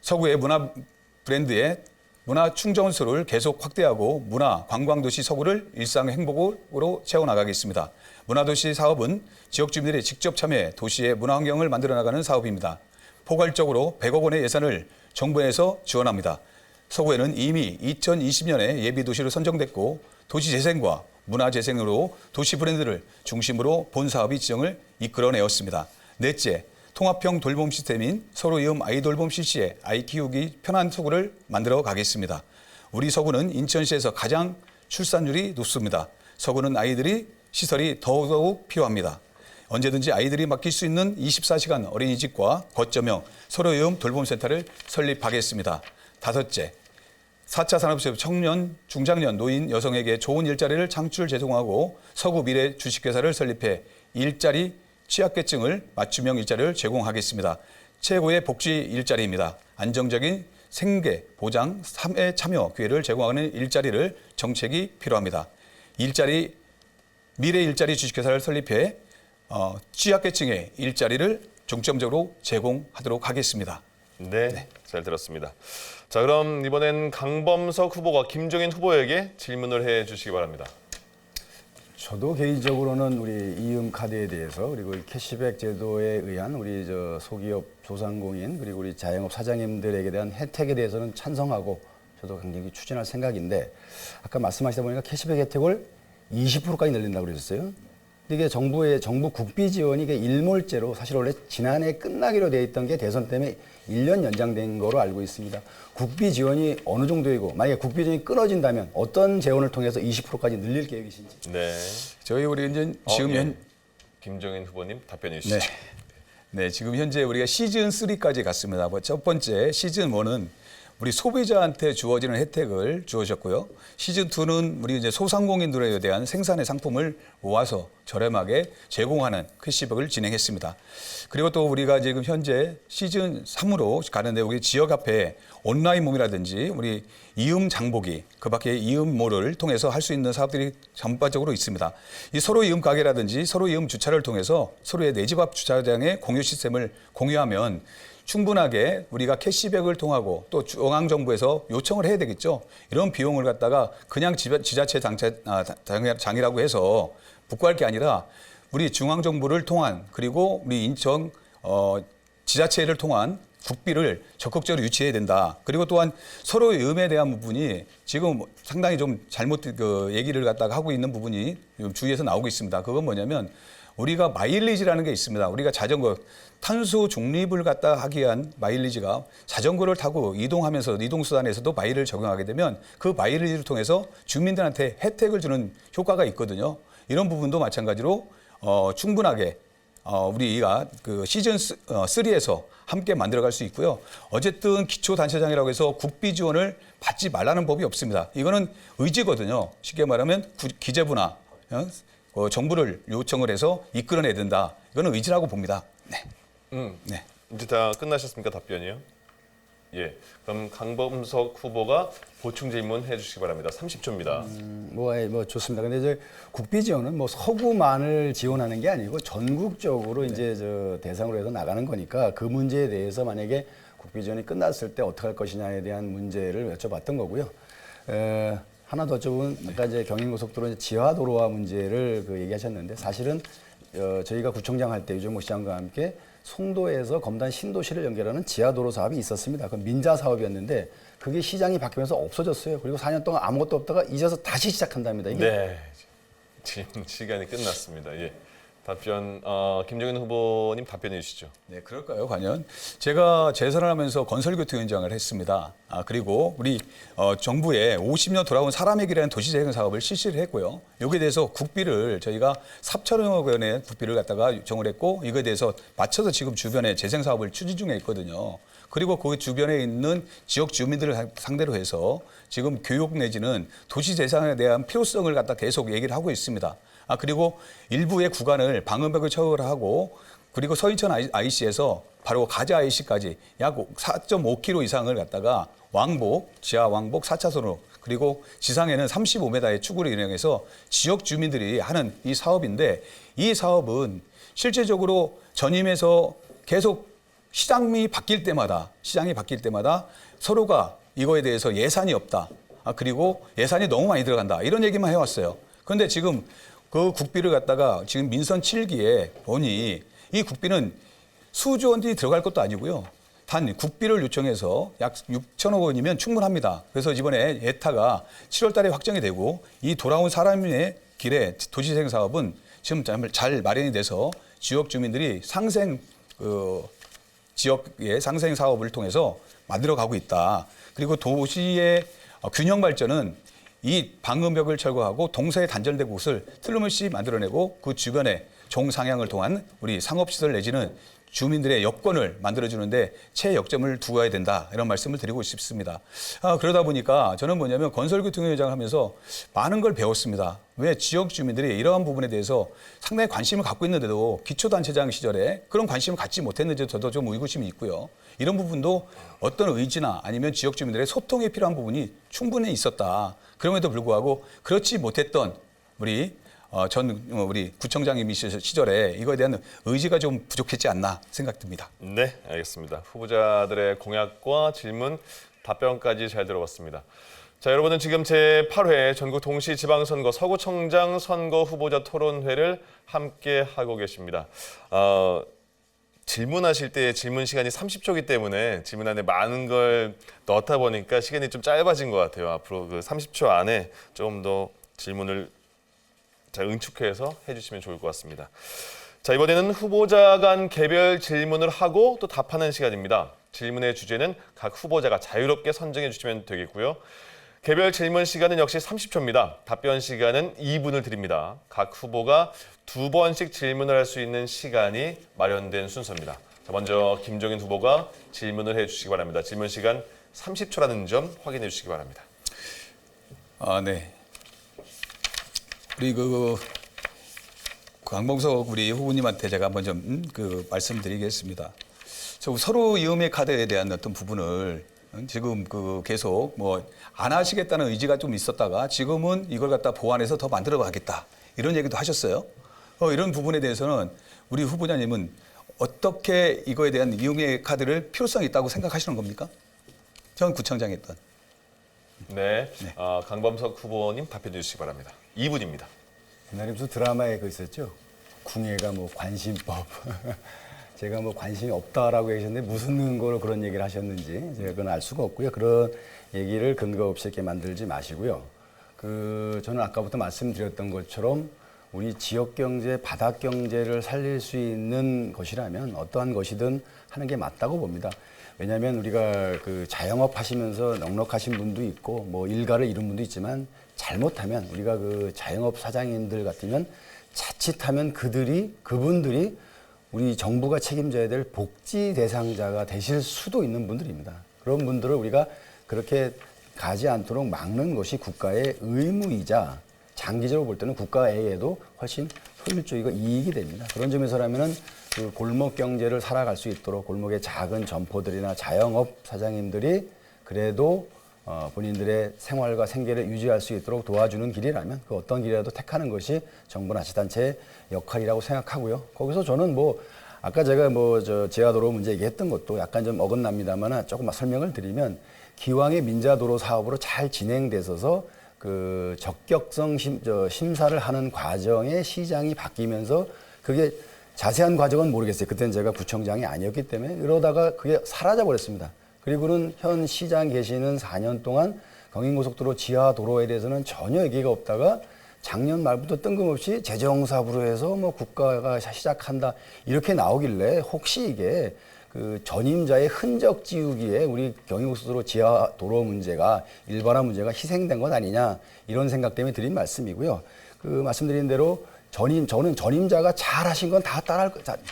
서구의 문화 브랜드의 문화 충전소를 계속 확대하고 문화 관광도시 서구를 일상 행복으로 채워나가겠습니다. 문화도시 사업은 지역 주민들이 직접 참여해 도시의 문화 환경을 만들어 나가는 사업입니다. 포괄적으로 100억 원의 예산을 정부에서 지원합니다. 서구에는 이미 2020년에 예비도시로 선정됐고, 도시재생과 문화재생으로 도시 브랜드를 중심으로 본 사업이 지정을 이끌어내었습니다. 넷째, 통합형 돌봄 시스템인 서로 이음 아이돌봄 실시에 아이 키우기 편한 서구를 만들어 가겠습니다. 우리 서구는 인천시에서 가장 출산율이 높습니다. 서구는 아이들이 시설이 더더욱 필요합니다. 언제든지 아이들이 맡길 수 있는 24시간 어린이집과 거점형 서로 이음 돌봄센터를 설립하겠습니다. 다섯째, 4차 산업시대 청년, 중장년, 노인, 여성에게 좋은 일자리를 창출 제공하고 서구 미래 주식회사를 설립해 일자리 취약계층을 맞춤형 일자리를 제공하겠습니다. 최고의 복지 일자리입니다. 안정적인 생계, 보장, 삶의 참여 기회를 제공하는 일자리를 정책이 필요합니다. 미래 일자리 주식회사를 설립해 취약계층의 일자리를 중점적으로 제공하도록 하겠습니다. 네, 잘 들었습니다. 자, 그럼 이번엔 강범석 후보가 김종인 후보에게 질문을 해 주시기 바랍니다. 저도 개인적으로는 우리 이음 카드에 대해서, 그리고 이 캐시백 제도에 의한 우리 저 소기업 소상공인 그리고 우리 자영업 사장님들에게 대한 혜택에 대해서는 찬성하고 저도 굉장히 추진할 생각인데, 아까 말씀하시다 보니까 캐시백 혜택을 20%까지 늘린다고 그러셨어요. 근데 이게 정부 국비 지원이 이게 일몰제로 사실 원래 지난해 끝나기로 돼 있던 게 대선 때문에 1년 연장된 거로 알고 있습니다. 국비 지원이 어느 정도이고, 만약에 국비 지원이 끊어진다면 어떤 재원을 통해서 20%까지 늘릴 계획이신지. 네. 저희 우리 이제 지금 예. 김종인 후보님 답변해 주시죠. 네, 지금 현재 우리가 시즌 3까지 갔습니다. 첫 번째 시즌 1은 우리 소비자한테 주어지는 혜택을 주어졌고요. 시즌 2는 우리 이제 소상공인들에 대한 생산의 상품을 모아서 저렴하게 제공하는 캐시백을 진행했습니다. 그리고 또 우리가 지금 현재 시즌 3으로 가는데, 우리 지역화폐 온라인 몸이라든지 우리 이음 장보기, 그 밖에 이음몰을 통해서 할 수 있는 사업들이 전반적으로 있습니다. 이 서로 이음 가게라든지 서로 이음 주차를 통해서 서로의 내 집 앞 주차장의 공유 시스템을 공유하면 충분하게 우리가 캐시백을 통하고 또 중앙정부에서 요청을 해야 되겠죠. 이런 비용을 갖다가 그냥 지자체 장이라고 해서 부과할 게 아니라 우리 중앙정부를 통한, 그리고 우리 인천 지자체를 통한 국비를 적극적으로 유치해야 된다. 그리고 또한 서로의 음에 대한 부분이 지금 상당히 좀 잘못 얘기를 갖다가 하고 있는 부분이 주위에서 나오고 있습니다. 그건 뭐냐면 우리가 마일리지라는 게 있습니다. 우리가 자전거 탄소 중립을 갖다 하기 위한 마일리지가 자전거를 타고 이동하면서 이동수단에서도 마일을 적용하게 되면 그 마일리지를 통해서 주민들한테 혜택을 주는 효과가 있거든요. 이런 부분도 마찬가지로 충분하게 우리가 그 시즌 3에서 함께 만들어갈 수 있고요. 어쨌든 기초단체장이라고 해서 국비 지원을 받지 말라는 법이 없습니다. 이거는 의지거든요. 쉽게 말하면 기재부나 정부를 요청을 해서 이끌어내야 된다. 이거는 의지라고 봅니다. 네. 네. 이제 다 끝나셨습니까? 답변이요? 예. 그럼 강범석 후보가 보충 질문 해주시기 바랍니다. 30초입니다. 뭐 좋습니다. 근데 저 국비 지원은 뭐 서구만을 지원하는 게 아니고 전국적으로 이제 저 대상으로 해서 나가는 거니까 그 문제에 대해서 만약에 국비 지원이 끝났을 때 어떻게 할 것이냐에 대한 문제를 여쭤봤던 거고요. 하나 더 여쭤보면 아까 이제 경인고속도로 지하 도로화 문제를 그 얘기하셨는데 사실은 저희가 구청장 할 때 유정모 시장과 함께 송도에서 검단 신도시를 연결하는 지하도로 사업이 있었습니다. 그 민자 사업이었는데 그게 시장이 바뀌면서 없어졌어요. 그리고 4년 동안 아무것도 없다가 잊어서 다시 시작한답니다. 이게 네. 지금 시간이 끝났습니다. 예. 답변, 김종인 후보님 답변해 주시죠. 네, 그럴까요, 과연? 제가 재선을 하면서 건설교통위원장을 했습니다. 그리고 우리 정부에 50년 돌아온 사람의 길이라는 도시재생 사업을 실시를 했고요. 여기에 대해서 국비를 저희가 4천억 원의 국비를 갖다가 요청을 했고 이거에 대해서 맞춰서 지금 주변에 재생 사업을 추진 중에 있거든요. 그리고 그 주변에 있는 지역 주민들을 상대로 해서 지금 교육 내지는 도시 재생에 대한 필요성을 갖다 계속 얘기를 하고 있습니다. 그리고 일부의 구간을 방음벽을 철거하고 그리고 서인천 IC에서 바로 가자 IC까지 약 4.5km 이상을 갖다가 왕복, 지하 왕복 4차선으로 그리고 지상에는 35m의 추구를 이용해서 지역 주민들이 하는 이 사업인데 이 사업은 실제적으로 전임에서 계속 시장이 바뀔 때마다 서로가 이거에 대해서 예산이 없다. 그리고 예산이 너무 많이 들어간다. 이런 얘기만 해왔어요. 그런데 지금 그 국비를 갖다가 지금 민선 7기에 보니 이 국비는 수조 원이 들어갈 것도 아니고요. 단 국비를 요청해서 약 6천억 원이면 충분합니다. 그래서 이번에 예타가 7월 달에 확정이 되고 이 돌아온 사람의 길에 도시재생 사업은 지금 잘 마련이 돼서 지역 주민들이 지역의 상생 사업을 통해서 만들어가고 있다. 그리고 도시의 균형 발전은 이 방음벽을 철거하고 동서에 단절된 곳을 틀림없이 만들어내고 그 주변에 종상향을 통한 우리 상업시설 내지는 주민들의 여건을 만들어주는데 최역점을 두어야 된다. 이런 말씀을 드리고 싶습니다. 그러다 보니까 저는 뭐냐면 건설교통위원장을 하면서 많은 걸 배웠습니다. 왜 지역 주민들이 이러한 부분에 대해서 상당히 관심을 갖고 있는데도 기초단체장 시절에 그런 관심을 갖지 못했는지 저도 좀 의구심이 있고요. 이런 부분도 어떤 의지나 아니면 지역 주민들의 소통에 필요한 부분이 충분히 있었다. 그럼에도 불구하고 그렇지 못했던 우리 구청장님 시절에 이거에 대한 의지가 좀 부족했지 않나 생각됩니다. 네, 알겠습니다. 후보자들의 공약과 질문, 답변까지 잘 들어봤습니다. 자, 여러분은 지금 제8회 전국 동시지방선거 서구청장 선거 후보자 토론회를 함께 하고 계십니다. 질문하실 때 질문 시간이 30초이기 때문에 질문 안에 많은 걸 넣다 보니까 시간이 좀 짧아진 것 같아요. 앞으로 그 30초 안에 좀 더 질문을 잘 응축해서 해주시면 좋을 것 같습니다. 자, 이번에는 후보자 간 개별 질문을 하고 또 답하는 시간입니다. 질문의 주제는 각 후보자가 자유롭게 선정해 주시면 되겠고요. 개별 질문 시간은 역시 30초입니다. 답변 시간은 2분을 드립니다. 각 후보가 2번씩 질문을 할 수 있는 시간이 마련된 순서입니다. 자, 먼저 김종인 후보가 질문을 해주시기 바랍니다. 질문 시간 30초라는 점 확인해 주시기 바랍니다. 네. 우리 강범석 우리 후보님한테 제가 한번 좀 말씀드리겠습니다. 서로 이음의 카드에 대한 어떤 부분을 지금 계속 안 하시겠다는 의지가 좀 있었다가 지금은 이걸 갖다 보완해서 더 만들어 가겠다 이런 얘기도 하셨어요. 이런 부분에 대해서는 우리 후보자님은 어떻게 이거에 대한 이용의 카드를 필요성이 있다고 생각하시는 겁니까? 전 구청장이 했던. 네, 강범석 후보님 답변해 주시기 바랍니다. 2분입니다. 옛날에 무슨 드라마에 있었죠? 궁예가 관심법. 제가 관심이 없다라고 하셨는데 무슨 근거로 그런 얘기를 하셨는지 제가 그건 알 수가 없고요. 그런 얘기를 근거 없이 이렇게 만들지 마시고요. 저는 아까부터 말씀드렸던 것처럼 우리 지역 경제, 바닥 경제를 살릴 수 있는 것이라면 어떠한 것이든 하는 게 맞다고 봅니다. 왜냐하면 우리가 그 자영업 하시면서 넉넉하신 분도 있고 뭐 일가를 이룬 분도 있지만 잘못하면 우리가 그 자영업 사장님들 같으면 자칫하면 그분들이 우리 정부가 책임져야 될 복지 대상자가 되실 수도 있는 분들입니다. 그런 분들을 우리가 그렇게 가지 않도록 막는 것이 국가의 의무이자 장기적으로 볼 때는 국가에게도 훨씬 효율적이고 이익이 됩니다. 그런 점에서라면은 그 골목 경제를 살아갈 수 있도록 골목의 작은 점포들이나 자영업 사장님들이 그래도 본인들의 생활과 생계를 유지할 수 있도록 도와주는 길이라면 그 어떤 길이라도 택하는 것이 정부나 지자체의 역할이라고 생각하고요. 거기서 저는 뭐 아까 제가 지하도로 문제 얘기했던 것도 약간 좀 어긋납니다만 조금 설명을 드리면 기왕의 민자도로 사업으로 잘 진행돼서 그 적격성 심사를 하는 과정에 시장이 바뀌면서 그게 자세한 과정은 모르겠어요. 그때는 제가 구청장이 아니었기 때문에 이러다가 그게 사라져 버렸습니다. 그리고는 현 시장 계시는 4년 동안 경인고속도로 지하도로에 대해서는 전혀 얘기가 없다가 작년 말부터 뜬금없이 재정사업으로 해서 뭐 국가가 시작한다 이렇게 나오길래 혹시 이게 그 전임자의 흔적 지우기에 우리 경인고속도로 지하도로 문제가 일반화 문제가 희생된 것 아니냐 이런 생각 때문에 드린 말씀이고요. 그 말씀드린 대로 저는 전임자가 잘하신 건 다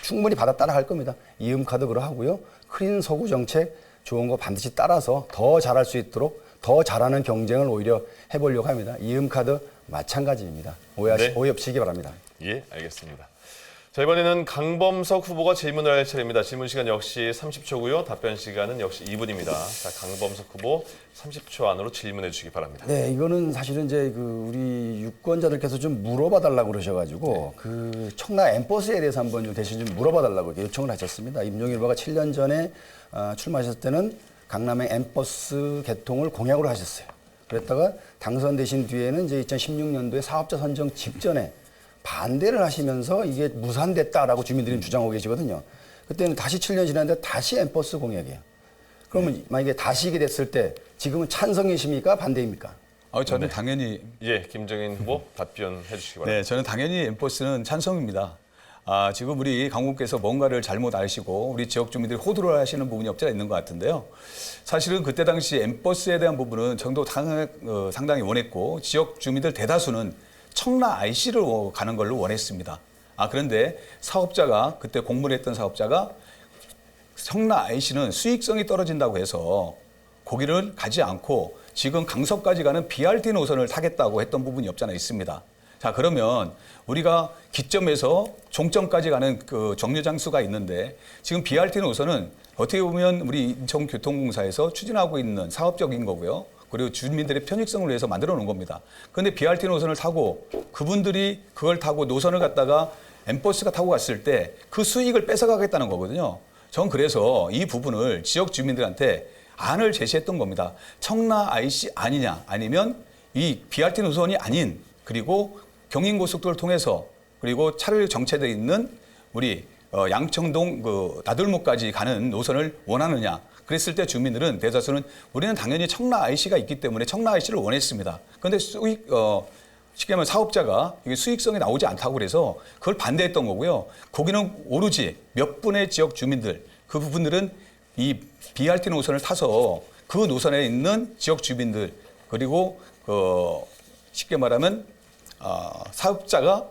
충분히 받아 따라할 겁니다. 이음카드 그러하고요. 흐린 서구 정책 좋은 거 반드시 따라서 더 잘할 수 있도록 더 잘하는 경쟁을 오히려 해보려고 합니다. 이음카드 마찬가지입니다. 오해 없이기 바랍니다. 예, 알겠습니다. 자, 이번에는 강범석 후보가 질문을 할 차례입니다. 질문 시간 역시 30초고요. 답변 시간은 역시 2분입니다. 자, 강범석 후보 30초 안으로 질문해 주시기 바랍니다. 네, 이거는 사실은 이제 그 우리 유권자들께서 좀 물어봐 달라고 그러셔가지고 그 청라 엠버스에 대해서 한번 좀 대신 좀 물어봐 달라고 이렇게 요청을 하셨습니다. 임종일 후보가 7년 전에 출마하셨을 때는 강남의 엠버스 개통을 공약으로 하셨어요. 그랬다가 당선되신 뒤에는 이제 2016년도에 사업자 선정 직전에 반대를 하시면서 이게 무산됐다라고 주민들이 주장하고 계시거든요. 그때는 다시 7년 지났는데 다시 엠버스 공약이에요. 그러면 만약에 다시 이게 됐을 때 지금은 찬성이십니까? 반대입니까? 저는 당연히 예, 김정인 후보 답변해 주시기 바랍니다. 네, 저는 당연히 엠버스는 찬성입니다. 지금 우리 강국께서 뭔가를 잘못 아시고 우리 지역 주민들이 호도를 하시는 부분이 없지 않아 있는 것 같은데요. 사실은 그때 당시 엠버스에 대한 부분은 정도 상당히 원했고 지역 주민들 대다수는 청라 IC를 가는 걸로 원했습니다. 그런데 사업자가 그때 공모를 했던 사업자가 청라 IC는 수익성이 떨어진다고 해서 거기를 가지 않고 지금 강서까지 가는 BRT 노선을 타겠다고 했던 부분이 없잖아 있습니다. 자, 그러면 우리가 기점에서 종점까지 가는 그 정류장수가 있는데 지금 BRT 노선은 어떻게 보면 우리 인천교통공사에서 추진하고 있는 사업적인 거고요. 그리고 주민들의 편익성을 위해서 만들어 놓은 겁니다. 그런데 BRT 노선을 타고 그분들이 그걸 타고 노선을 갖다가 엠버스가 타고 갔을 때 그 수익을 뺏어가겠다는 거거든요. 전 그래서 이 부분을 지역 주민들한테 안을 제시했던 겁니다. 청라 IC 아니냐 아니면 이 BRT 노선이 아닌 그리고 경인고속도로를 통해서 그리고 차를 정체되어 있는 우리 양청동 그 나들목까지 가는 노선을 원하느냐. 그랬을 때 주민들은 대다수는 우리는 당연히 청라 IC가 있기 때문에 청라 IC를 원했습니다. 그런데 쉽게 말하면 사업자가 이게 수익성이 나오지 않다고 그래서 그걸 반대했던 거고요. 거기는 오로지 몇 분의 지역 주민들, 그 부분들은 이 BRT 노선을 타서 그 노선에 있는 지역 주민들 그리고 쉽게 말하면 사업자가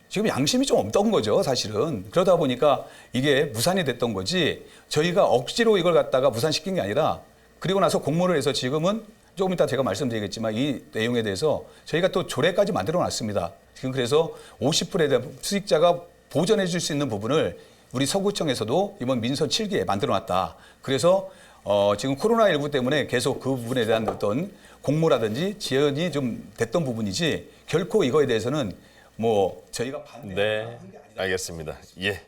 지금 양심이 좀 없던 거죠, 사실은. 그러다 보니까 이게 무산이 됐던 거지 저희가 억지로 이걸 갖다가 무산시킨 게 아니라 그리고 나서 공모를 해서 지금은 조금 이따 제가 말씀드리겠지만 이 내용에 대해서 저희가 또 조례까지 만들어 놨습니다. 지금 그래서 50%에 대한 수익자가 보전해 줄 수 있는 부분을 우리 서구청에서도 이번 민선 7기에 만들어 놨다. 그래서 지금 코로나19 때문에 계속 그 부분에 대한 어떤 공모라든지 지연이 좀 됐던 부분이지 결코 이거에 대해서는 뭐 저희가 네, 알겠습니다. 예.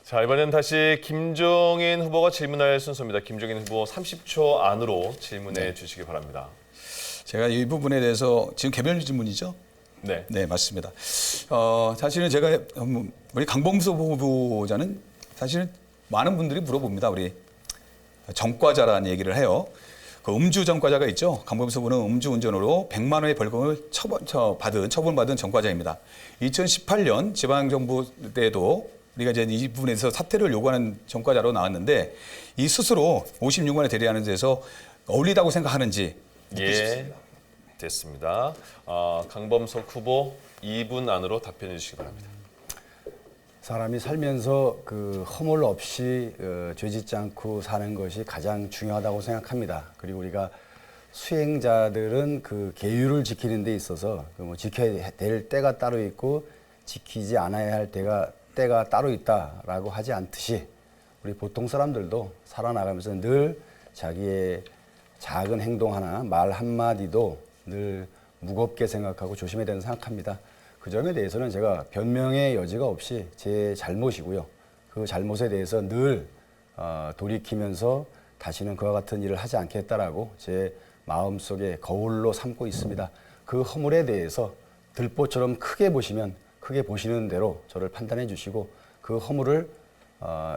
자, 이번엔 다시 김종인 후보가 질문할 순서입니다. 김종인 후보 30초 안으로 질문해 주시기 바랍니다. 제가 이 부분에 대해서 지금 개별 질문이죠? 네. 네, 맞습니다. 사실은 제가 우리 강범석 후보자는 사실은 많은 분들이 물어봅니다. 우리 전과자라는 얘기를 해요. 그 음주 전과자가 있죠. 강범수 후보는 음주운전으로 100만 원의 벌금을 처분받은 전과자입니다. 2018년 지방정부 때도 우리가 이제 이 부분에서 사퇴를 요구하는 전과자로 나왔는데 이 스스로 56만 원에 대리하는 데서 어울리다고 생각하는지 묻고 예, 싶습니다. 됐습니다. 강범석 후보 2분 안으로 답변해 주시기 바랍니다. 사람이 살면서 그 허물 없이 죄 짓지 않고 사는 것이 가장 중요하다고 생각합니다. 그리고 우리가 수행자들은 그 계율을 지키는 데 있어서 그뭐 지켜야 될 때가 따로 있고 지키지 않아야 할 때가 따로 있다라고 하지 않듯이 우리 보통 사람들도 살아나가면서 늘 자기의 작은 행동 하나, 말 한마디도 늘 무겁게 생각하고 조심해야 된다고 생각합니다. 그 점에 대해서는 제가 변명의 여지가 없이 제 잘못이고요. 그 잘못에 대해서 늘 돌이키면서 다시는 그와 같은 일을 하지 않겠다라고 제 마음속에 거울로 삼고 있습니다. 그 허물에 대해서 들보처럼 크게 보시면 크게 보시는 대로 저를 판단해 주시고 그 허물을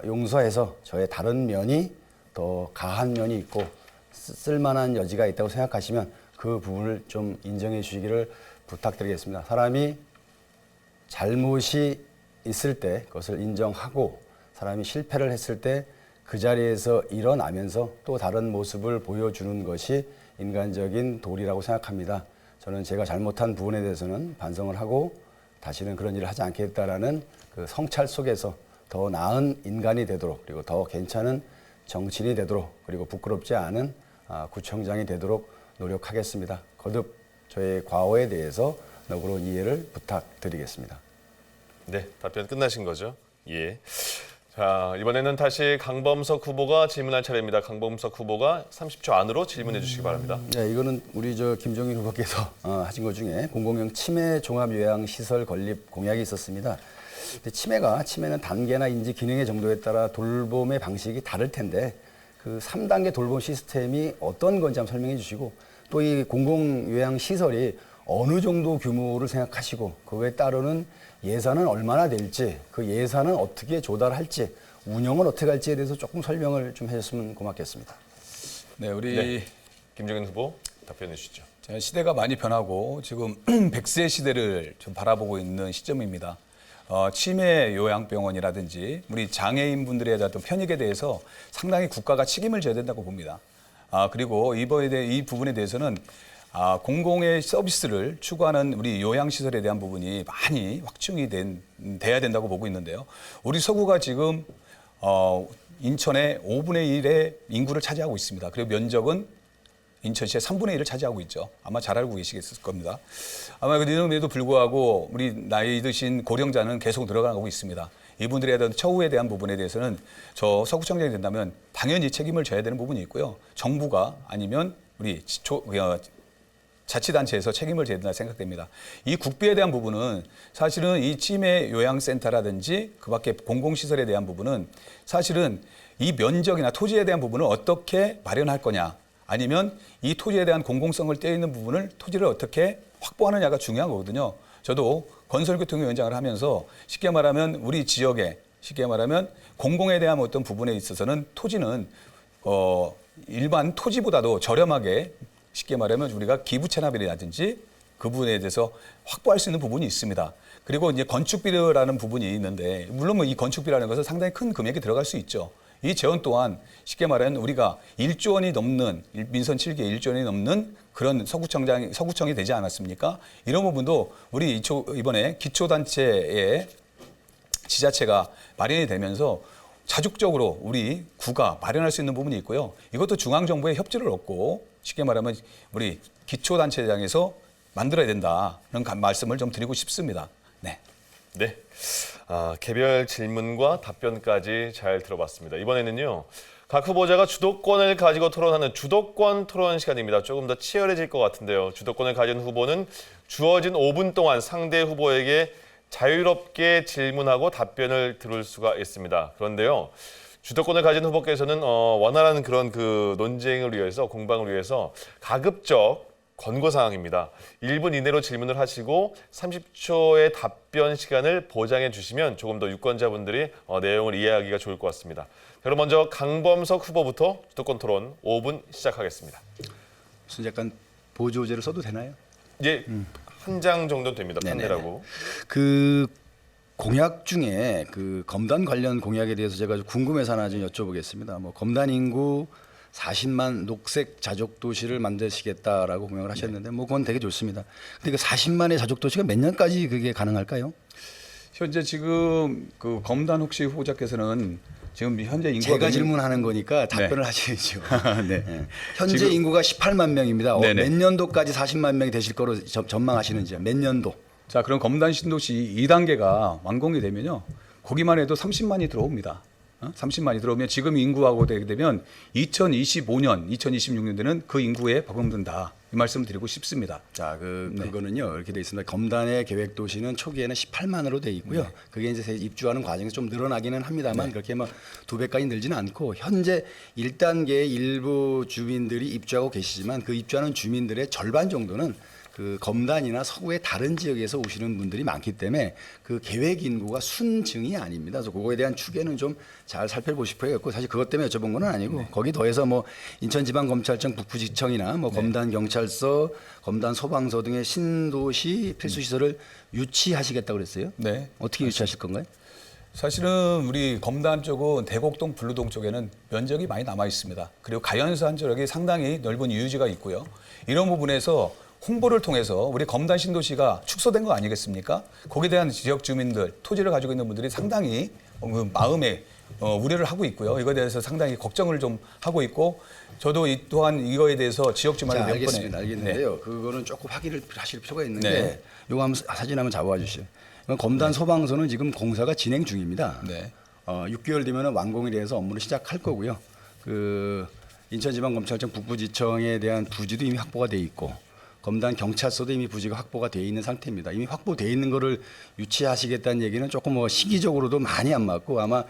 용서해서 저의 다른 면이 더 가한 면이 있고 쓸만한 여지가 있다고 생각하시면 그 부분을 좀 인정해 주시기를 부탁드리겠습니다. 사람이 잘못이 있을 때 그것을 인정하고 사람이 실패를 했을 때 그 자리에서 일어나면서 또 다른 모습을 보여주는 것이 인간적인 도리라고 생각합니다. 저는 제가 잘못한 부분에 대해서는 반성을 하고 다시는 그런 일을 하지 않겠다라는 그 성찰 속에서 더 나은 인간이 되도록 그리고 더 괜찮은 정치인이 되도록 그리고 부끄럽지 않은 구청장이 되도록 노력하겠습니다. 거듭 저의 과오에 대해서 너그러운 이해를 부탁드리겠습니다. 네, 답변 끝나신 거죠? 예. 자, 이번에는 다시 강범석 후보가 질문할 차례입니다. 강범석 후보가 30초 안으로 질문해 주시기 바랍니다. 네, 이거는 우리 김종인 후보께서 하신 것 중에 공공용 치매 종합요양시설 건립 공약이 있었습니다. 근데 치매는 단계나 인지 기능의 정도에 따라 돌봄의 방식이 다를 텐데 그 3단계 돌봄 시스템이 어떤 건지 한번 설명해 주시고 또 이 공공요양시설이 어느 정도 규모를 생각하시고 그거에 따르는 예산은 얼마나 될지 그 예산은 어떻게 조달할지 운영은 어떻게 할지에 대해서 조금 설명을 좀 해줬으면 고맙겠습니다. 네, 우리 네. 김종인 후보 답변해 주시죠. 시대가 많이 변하고 지금 100세 시대를 좀 바라보고 있는 시점입니다. 치매 요양병원이라든지 우리 장애인분들에 대한 편익에 대해서 상당히 국가가 책임을 져야 된다고 봅니다. 그리고 이 부분에 대해서는 공공의 서비스를 추구하는 우리 요양시설에 대한 부분이 많이 확충이 돼야 된다고 보고 있는데요. 우리 서구가 지금 인천의 5분의 1의 인구를 차지하고 있습니다. 그리고 면적은 인천시의 3분의 1을 차지하고 있죠. 아마 잘 알고 계시겠을 겁니다. 아마 그럼에도 불구하고 우리 나이 드신 고령자는 계속 늘어나고 있습니다. 이분들에 대한 처우에 대한 부분에 대해서는 저 서구청장이 된다면 당연히 책임을 져야 되는 부분이 있고요. 정부가 아니면 우리 자치단체에서 책임을 져야 된다 생각됩니다. 이 국비에 대한 부분은 사실은 이 치매 요양센터라든지 그 밖에 공공시설에 대한 부분은 사실은 이 면적이나 토지에 대한 부분을 어떻게 마련할 거냐 아니면 이 토지에 대한 공공성을 떼있는 부분을 토지를 어떻게 확보하느냐가 중요한 거거든요. 저도 건설교통위원장을 하면서 쉽게 말하면 우리 지역에 쉽게 말하면 공공에 대한 어떤 부분에 있어서는 토지는 일반 토지보다도 저렴하게 쉽게 말하면 우리가 기부 체납이라든지 그 부분에 대해서 확보할 수 있는 부분이 있습니다. 그리고 이제 건축비라는 부분이 있는데 물론 이 건축비라는 것은 상당히 큰 금액이 들어갈 수 있죠. 이 재원 또한 쉽게 말하면 우리가 1조 원이 넘는 민선 7개 1조 원이 넘는 그런 서구청이 되지 않았습니까? 이런 부분도 우리 이번에 기초단체의 지자체가 마련이 되면서 자족적으로 우리 구가 마련할 수 있는 부분이 있고요. 이것도 중앙정부의 협조를 얻고 쉽게 말하면 우리 기초단체장에서 만들어야 된다는 말씀을 좀 드리고 싶습니다. 네. 네. 개별 질문과 답변까지 잘 들어봤습니다. 이번에는요. 각 후보자가 주도권을 가지고 토론하는 주도권 토론 시간입니다. 조금 더 치열해질 것 같은데요. 주도권을 가진 후보는 주어진 5분 동안 상대 후보에게 자유롭게 질문하고 답변을 들을 수가 있습니다. 그런데요. 주도권을 가진 후보께서는 원활한 그런 그 논쟁을 위해서 공방을 위해서 가급적 권고 사항입니다. 1분 이내로 질문을 하시고 30초의 답변 시간을 보장해 주시면 조금 더 유권자분들이 내용을 이해하기가 좋을 것 같습니다. 그럼 먼저 강범석 후보부터 수도권 토론 5분 시작하겠습니다. 무슨 약간 보조제를 써도 되나요? 예, 한 장 정도 됩니다. 네네네. 판례라고. 그 공약 중에 그 검단 관련 공약에 대해서 제가 좀 궁금해서 하나 좀 여쭤보겠습니다. 뭐 검단 인구 40만 녹색 자족 도시를 만드시겠다라고 공약을 하셨는데 뭐 그건 되게 좋습니다. 근데 그 40만의 자족 도시가 몇 년까지 그게 가능할까요? 현재 지금 그 검단 혹시 후보자께서는 지금 현재 인구가 제가 몇 년- 질문하는 거니까 답변을 네. 하셔야죠. 네. 네. 현재 지금- 인구가 18만 명입니다. 네네. 몇 년도까지 40만 명이 되실 거로 전망하시는지요? 몇 년도? 자, 그럼 검단 신도시 2단계가 완공이 되면요. 거기만 해도 30만이 들어옵니다. 30만이 들어오면 지금 인구하고 되게 되면 2025년, 2026년 되는 그 인구에 버금든다. 이 말씀을 드리고 싶습니다. 자, 네. 그거는요 이렇게 돼 있습니다. 검단의 계획 도시는 초기에는 18만으로 돼 있고요. 네. 그게 이제 입주하는 과정에서 좀 늘어나기는 합니다만 그렇게 막 2배까지 늘지는 않고 현재 1단계의 일부 주민들이 입주하고 계시지만 그 입주하는 주민들의 절반 정도는 그 검단이나 서구의 다른 지역에서 오시는 분들이 많기 때문에 그 계획 인구가 순증이 아닙니다. 그래서 그거에 대한 추계는 좀 잘 살펴보시고 싶고 사실 그것 때문에 여쭤본 건 아니고 거기 더해서 뭐 인천지방검찰청 북부지청이나 뭐 검단 경찰서, 검단 소방서 등의 신도시 필수 시설을 유치하시겠다고 그랬어요. 네. 어떻게 유치하실 건가요? 사실은 우리 검단 쪽은 대곡동, 블루동 쪽에는 면적이 많이 남아 있습니다. 그리고 가연산 지역이 상당히 넓은 유유지가 있고요. 이런 부분에서 홍보를 통해서 우리 검단 신도시가 축소된 거 아니겠습니까? 거기에 대한 지역 주민들, 토지를 가지고 있는 분들이 상당히 그 마음에 우려를 하고 있고요. 이거에 대해서 상당히 걱정을 좀 하고 있고 저도 또한 이거에 대해서 지역 주민을 자, 몇 알겠습니다. 번에 알겠는데요. 그거는 조금 확인을 하실 필요가 있는데 네. 요거 한번 사진 한번 잡아와 주시죠. 검단 소방서는 지금 공사가 진행 중입니다. 네. 6개월 뒤면 완공이 돼서 업무를 시작할 거고요. 그 인천지방검찰청 북부지청에 대한 부지도 이미 확보가 돼 있고 검단 경찰서도 이미 부지가 확보가 돼 있는 상태입니다. 이미 확보돼 있는 거를 유치하시겠다는 얘기는 조금 뭐 시기적으로도 많이 안 맞고 아마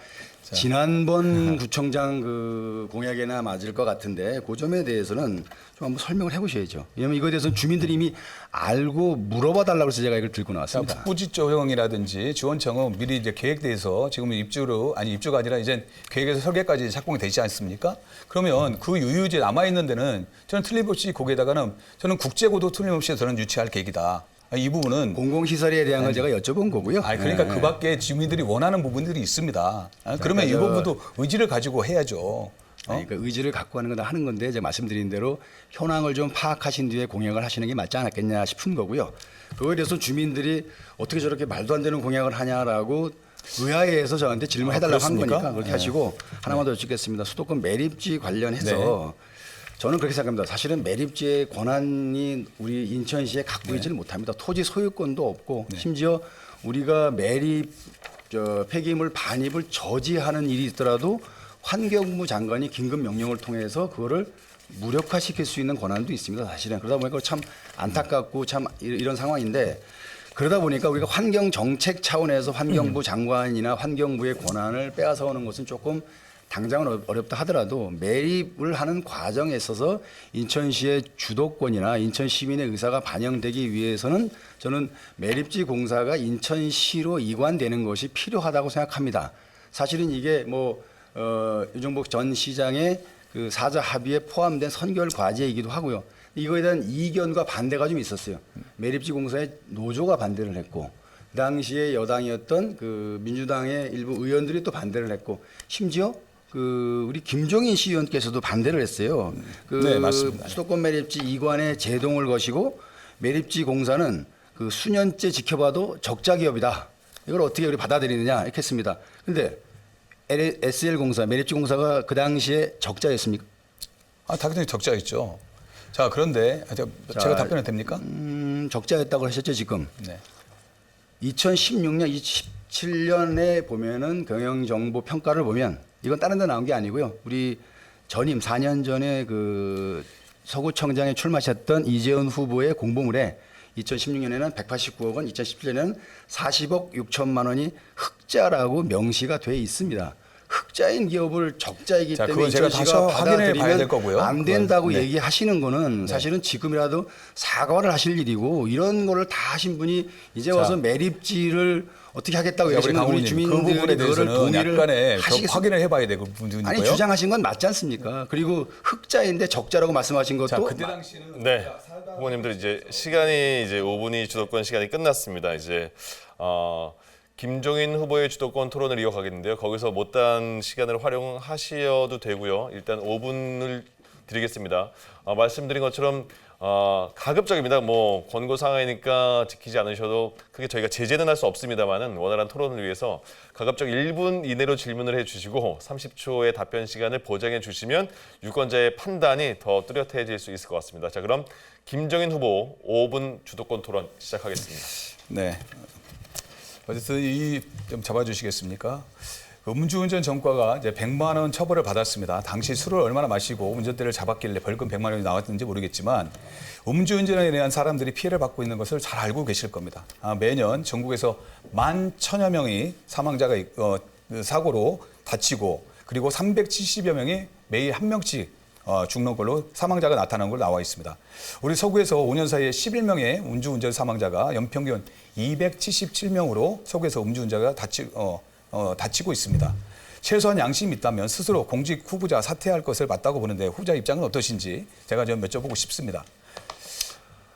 지난번 구청장 그 공약에나 맞을 것 같은데 그 점에 대해서는 좀 한번 설명을 해보셔야죠. 왜냐하면 이거에 대해서는 주민들이 이미 알고 물어봐 달라고 해서 제가 이걸 들고 나왔습니다. 북부지청이라든지 지원청은 미리 이제 계획돼서 지금 입주가 아니라 이제 계획에서 설계까지 착공이 되지 않습니까? 그러면 그 유유지 남아 있는 데는 저는 틀림없이 거기에다가는 저는 국제고도 틀림없이 저는 유치할 계획이다. 이 부분은 공공시설에 대한 걸 제가 여쭤본 거고요. 그러니까 네. 그 밖에 주민들이 원하는 부분들이 있습니다. 그러면 이 부분도 의지를 가지고 해야죠. 그러니까 의지를 갖고 하는 건 다 하는 건데 제가 말씀드린 대로 현황을 좀 파악하신 뒤에 공약을 하시는 게 맞지 않았겠냐 싶은 거고요. 그거에 대해서 주민들이 어떻게 저렇게 말도 안 되는 공약을 하냐라고 의아해서 저한테 질문해달라고 한 그렇습니까? 거니까 그렇게 하시고 하나만 더 여쭙겠습니다. 수도권 매립지 관련해서 저는 그렇게 생각합니다. 사실은 매립지의 권한이 우리 인천시에 갖고 있지를 못합니다. 토지 소유권도 없고 심지어 우리가 매립 폐기물 반입을 저지하는 일이 있더라도 환경부 장관이 긴급 명령을 통해서 그거를 무력화시킬 수 있는 권한도 있습니다. 사실은 그러다 보니까 참 안타깝고 참 이런 상황인데 그러다 보니까 우리가 환경 정책 차원에서 환경부 장관이나 환경부의 권한을 빼앗아 오는 것은 조금 당장은 어렵다 하더라도 매립을 하는 과정에 있어서 인천시의 주도권이나 인천 시민의 의사가 반영되기 위해서는 저는 매립지 공사가 인천시로 이관되는 것이 필요하다고 생각합니다. 사실은 이게 뭐 유정복 전 시장의 그 사자 합의에 포함된 선결 과제이기도 하고요. 이거에 대한 이견과 반대가 좀 있었어요. 매립지 공사에 노조가 반대를 했고 그 당시에 여당이었던 그 민주당의 일부 의원들이 또 반대를 했고 심지어 그 우리 김종인 시의원께서도 반대를 했어요. 네, 맞습니다. 수도권 매립지 이관에 제동을 거시고 매립지 공사는 그 수년째 지켜봐도 적자 기업이다. 이걸 어떻게 우리 받아들이느냐 이렇게 했습니다. 그런데 SL 공사, 매립지 공사가 그 당시에 적자였습니까? 당연히 적자였죠. 자, 그런데 제가 답변이 됩니까? 적자였다고 하셨죠 지금. 네. 2016년, 27년에 보면은 경영정보 평가를 보면 이건 다른 데 나온 게 아니고요. 우리 전임 4년 전에 그 서구청장에 출마하셨던 이재훈 후보의 공보물에 2016년에는 189억 원, 2017년에는 40억 6천만 원이 흑자라고 명시가 돼 있습니다. 흑자인 기업을 적자이기 자, 때문에 그건 제가 이천 다시 씨가 확인해 봐야 될 받아들이면 거고요. 안 된다고 네. 얘기하시는 거는 사실은 지금이라도 사과를 하실 일이고 이런 거를 다 하신 분이 이제 자. 와서 매립지를 어떻게 하겠다고 우리 얘기하시면 우리 강훈님, 그 주민들이 부분에 그거를 대해서는 동의를 약간의 하시겠습니까? 확인을 해봐야 되고 부분이고요. 아니 주장하신 건 맞지 않습니까? 그리고 흑자인데 적자라고 말씀하신 것도 자, 그때 당시는 네, 후보님들 이제 시간이 이제 5분이 주도권 시간이 끝났습니다. 이제 김종인 후보의 주도권 토론을 이어가겠는데요. 거기서 못다한 시간을 활용하셔도 되고요. 일단 5분을 드리겠습니다. 말씀드린 것처럼 가급적입니다. 뭐 권고 사항이니까 지키지 않으셔도 크게 저희가 제재는 할 수 없습니다만은 원활한 토론을 위해서 가급적 1분 이내로 질문을 해주시고 30초의 답변 시간을 보장해 주시면 유권자의 판단이 더 뚜렷해질 수 있을 것 같습니다. 자, 그럼 김종인 후보 5분 주도권 토론 시작하겠습니다. 네. 어쨌든 이 좀 잡아주시겠습니까? 음주운전 전과가 이제 100만 원 처벌을 받았습니다. 당시 술을 얼마나 마시고 운전대를 잡았길래 벌금 100만 원이 나왔는지 모르겠지만 음주운전에 대한 사람들이 피해를 받고 있는 것을 잘 알고 계실 겁니다. 매년 전국에서 11,000여 명이 사망자가 사고로 다치고 그리고 370여 명이 매일 한 명씩 죽는 걸로 사망자가 나타나는 걸로 나와 있습니다. 우리 서구에서 5년 사이에 11명의 음주운전 사망자가 연평균 277명으로 서구에서 음주운전자가 다치고 있습니다. 최소한 양심이 있다면 스스로 공직 후보자 사퇴할 것을 맞다고 보는데 후보자 입장은 어떠신지 제가 좀 여쭤보고 싶습니다.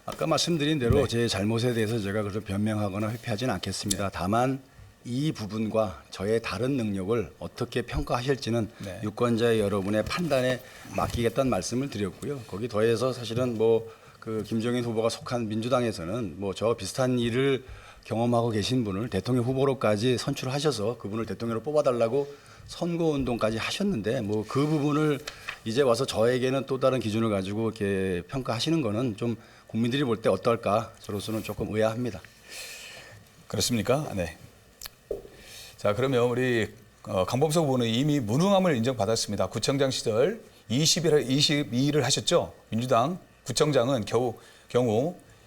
아까 말씀드린 대로 제 잘못에 대해서 제가 그렇게 변명하거나 회피하지는 않겠습니다. 다만 이 부분과 저의 다른 능력을 어떻게 평가하실지는 네. 유권자 여러분의 판단에 맡기겠다는 말씀을 드렸고요. 거기 더해서 사실은 뭐 그 김종인 후보가 속한 민주당에서는 뭐 저와 비슷한 일을 경험하고 계신 분을 대통령 후보로까지 선출하셔서 그분을 대통령으로 뽑아달라고 선거운동까지 하셨는데 뭐 그 부분을 이제 와서 저에게는 또 다른 기준을 가지고 이렇게 평가하시는 거는 좀 국민들이 볼 때 어떨까 저로서는 조금 의아합니다. 그렇습니까? 네. 자, 그러면 우리 강범석 후보는 이미 무능함을 인정받았습니다. 구청장 시절 22일을 하셨죠. 민주당 구청장은 경우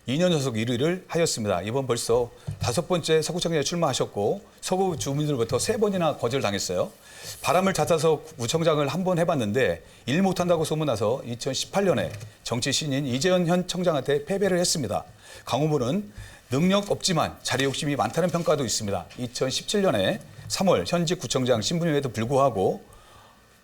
2년 연속 1위를 하였습니다. 이번 벌써 5번째 서구청장에 출마하셨고 서구 주민들로부터 3번이나 거절당했어요. 바람을 탓해서 구청장을 한 번 해봤는데 일 못한다고 소문나서 2018년에 정치 신인 이재현 현 청장한테 패배를 했습니다. 강 후보는 능력 없지만 자리 욕심이 많다는 평가도 있습니다. 2017년에 3월 현직 구청장 신분임에도 불구하고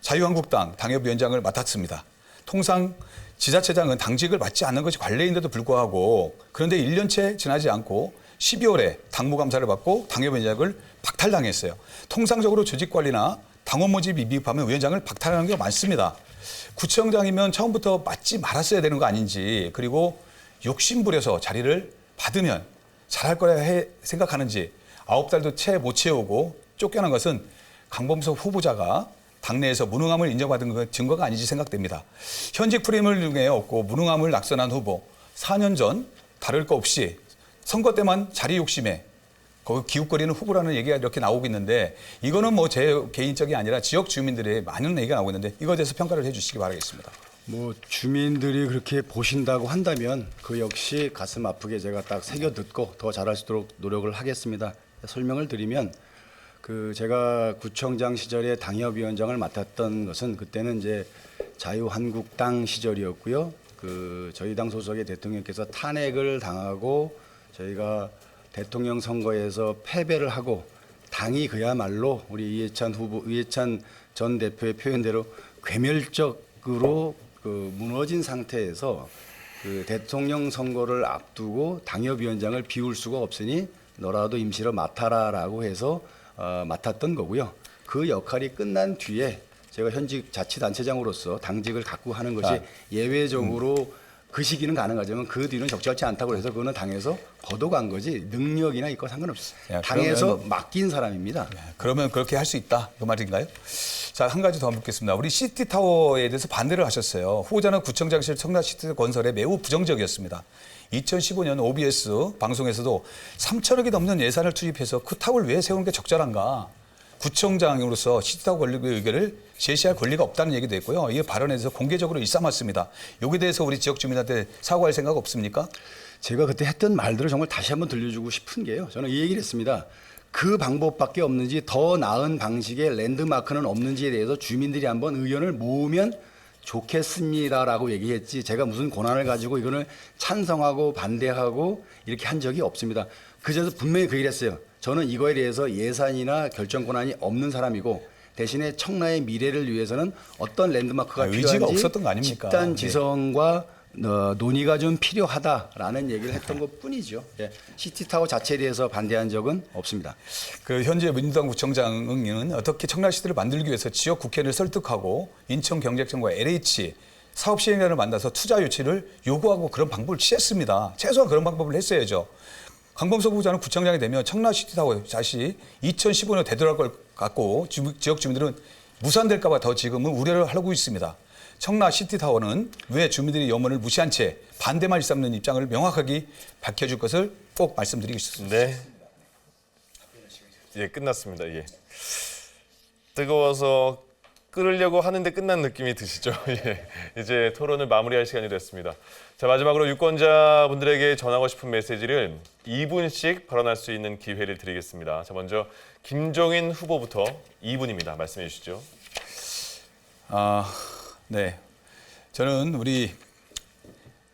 자유한국당 당협위원장을 맡았습니다. 통상 지자체장은 당직을 맡지 않는 것이 관례인데도 불구하고 그런데 1년째 지나지 않고 12월에 당무감사를 받고 당협위원장을 박탈당했어요. 통상적으로 조직관리나 당원 모집이 미흡하면 위원장을 박탈하는 경우가 많습니다. 구청장이면 처음부터 맡지 말았어야 되는 거 아닌지 그리고 욕심부려서 자리를 받으면 잘할 거라 생각하는지 9달도 채 못 채우고 쫓겨난 것은 강범석 후보자가 당내에서 무능함을 인정받은 증거가 아니지 생각됩니다. 현직 프레임을 중에 얻고 무능함을 낙선한 후보 4년 전 다를 거 없이 선거 때만 자리 욕심에 거기 기웃거리는 후보라는 얘기가 이렇게 나오고 있는데 이거는 뭐 제 개인적이 아니라 지역 주민들의 많은 얘기가 나오고 있는데 이거에 대해서 평가를 해주시기 바라겠습니다. 뭐 주민들이 그렇게 보신다고 한다면 그 역시 가슴 아프게 제가 딱 새겨 듣고 더 잘할 수 있도록 노력을 하겠습니다. 설명을 드리면 그 제가 구청장 시절에 당협위원장을 맡았던 것은 그때는 이제 자유한국당 시절이었고요. 그 저희 당 소속의 대통령께서 탄핵을 당하고 저희가 대통령 선거에서 패배를 하고 당이 그야말로 우리 이해찬 전 대표의 표현대로 괴멸적으로 그 무너진 상태에서 그 대통령 선거를 앞두고 당협위원장을 비울 수가 없으니 너라도 임시로 맡아라라고 해서 맡았던 거고요. 그 역할이 끝난 뒤에 제가 현직 자치단체장으로서 당직을 갖고 하는 것이 예외적으로 그 시기는 가능하지만 그 뒤는 적절치 않다고 해서 그거는 당에서 걷어간 거지 능력이나 이거 상관없어요. 야, 당에서 그러면- 맡긴 사람입니다. 그러면 그렇게 할 수 있다 그 말인가요? 자, 한 가지 더 묻겠습니다. 우리 시티타워에 대해서 반대를 하셨어요. 후보자는 구청장실 청라 시티 건설에 매우 부정적이었습니다. 2015년 OBS 방송에서도 3천억이 넘는 예산을 투입해서 그 타워를 왜 세우는 게 적절한가? 구청장으로서 시티타워 건립 의견을 제시할 권리가 없다는 얘기도 했고요. 이 발언에서 공개적으로 일삼았습니다. 여기에 대해서 우리 지역 주민한테 사과할 생각 없습니까? 제가 그때 했던 말들을 정말 다시 한번 들려주고 싶은 게요. 저는 이 얘기를 했습니다. 그 방법밖에 없는지 더 나은 방식의 랜드마크는 없는지에 대해서 주민들이 한번 의견을 모으면 좋겠습니다라고 얘기했지 제가 무슨 권한을 가지고 이거를 찬성하고 반대하고 이렇게 한 적이 없습니다. 그 점에서 분명히 그 얘기를 했어요. 저는 이거에 대해서 예산이나 결정 권한이 없는 사람이고 대신에 청라의 미래를 위해서는 어떤 랜드마크가 의지가 필요한지 없었던 거 아닙니까? 집단 네. 지성과 논의가 좀 필요하다라는 얘기를 했던 것뿐이죠. 예. 시티타워 자체에 대해서 반대한 적은 없습니다. 그 현재 민주당 구청장은 어떻게 청라시티를 만들기 위해서 지역 국회를 설득하고 인천경제청과 LH 사업 시행자를 만나서 투자 유치를 요구하고 그런 방법을 취했습니다. 최소한 그런 방법을 했어야죠. 강범석 후보자는 구청장이 되면 청라시티타워 다시 2015년 되돌아갈 걸 갖고 지역 주민들은 무산될까 봐 더 지금은 우려를 하고 있습니다. 청라시티타워는 왜 주민들의 염원을 무시한 채 반대만 일삼는 입장을 명확하게 밝혀줄 것을 꼭 말씀드리겠습니다. 네. 예, 끝났습니다. 예. 뜨거워서 끓으려고 하는데 끝난 느낌이 드시죠? 예. 이제 토론을 마무리할 시간이 됐습니다. 자, 마지막으로 유권자분들에게 전하고 싶은 메시지를 2분씩 발언할 수 있는 기회를 드리겠습니다. 자, 먼저 김종인 후보부터 2분입니다. 말씀해 주시죠. 네. 저는 우리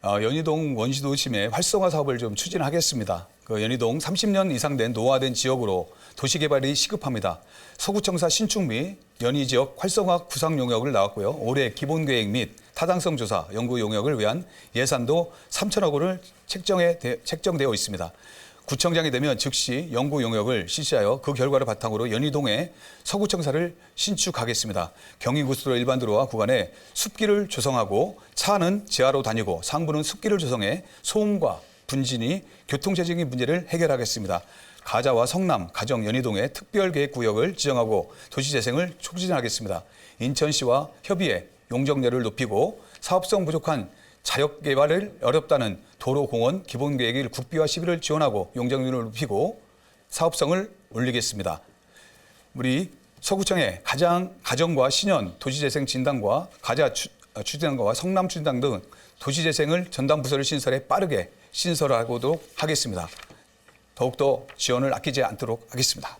연희동 원시도심의 활성화 사업을 좀 추진하겠습니다. 그 연희동 30년 이상 된 노화된 지역으로 도시개발이 시급합니다. 서구청사 신축 및 연희 지역 활성화 구상 용역을 나왔고요. 올해 기본계획 및 타당성 조사, 연구 용역을 위한 예산도 3천억 원을 책정되어 있습니다. 구청장이 되면 즉시 연구 용역을 실시하여 그 결과를 바탕으로 연희동에 서구청사를 신축하겠습니다. 경인고속도로 일반도로와 구간에 숲길을 조성하고 차는 지하로 다니고 상부는 숲길을 조성해 소음과 분진이 교통체증의 문제를 해결하겠습니다. 가자와 성남, 가정, 연희동에 특별계획구역을 지정하고 도시재생을 촉진하겠습니다. 인천시와 협의해 용적률을 높이고 사업성 부족한 자력 개발을 어렵다는 도로, 공원, 기본계획을 국비와 시비를 지원하고 용적률을 높이고 사업성을 올리겠습니다. 우리 서구청의 가정과 신현, 도시재생 진단과 가자 추진단과 성남 추진단 등 도시재생을 전담 부서를 신설해 빠르게 신설하도록 하겠습니다. 더욱더 지원을 아끼지 않도록 하겠습니다.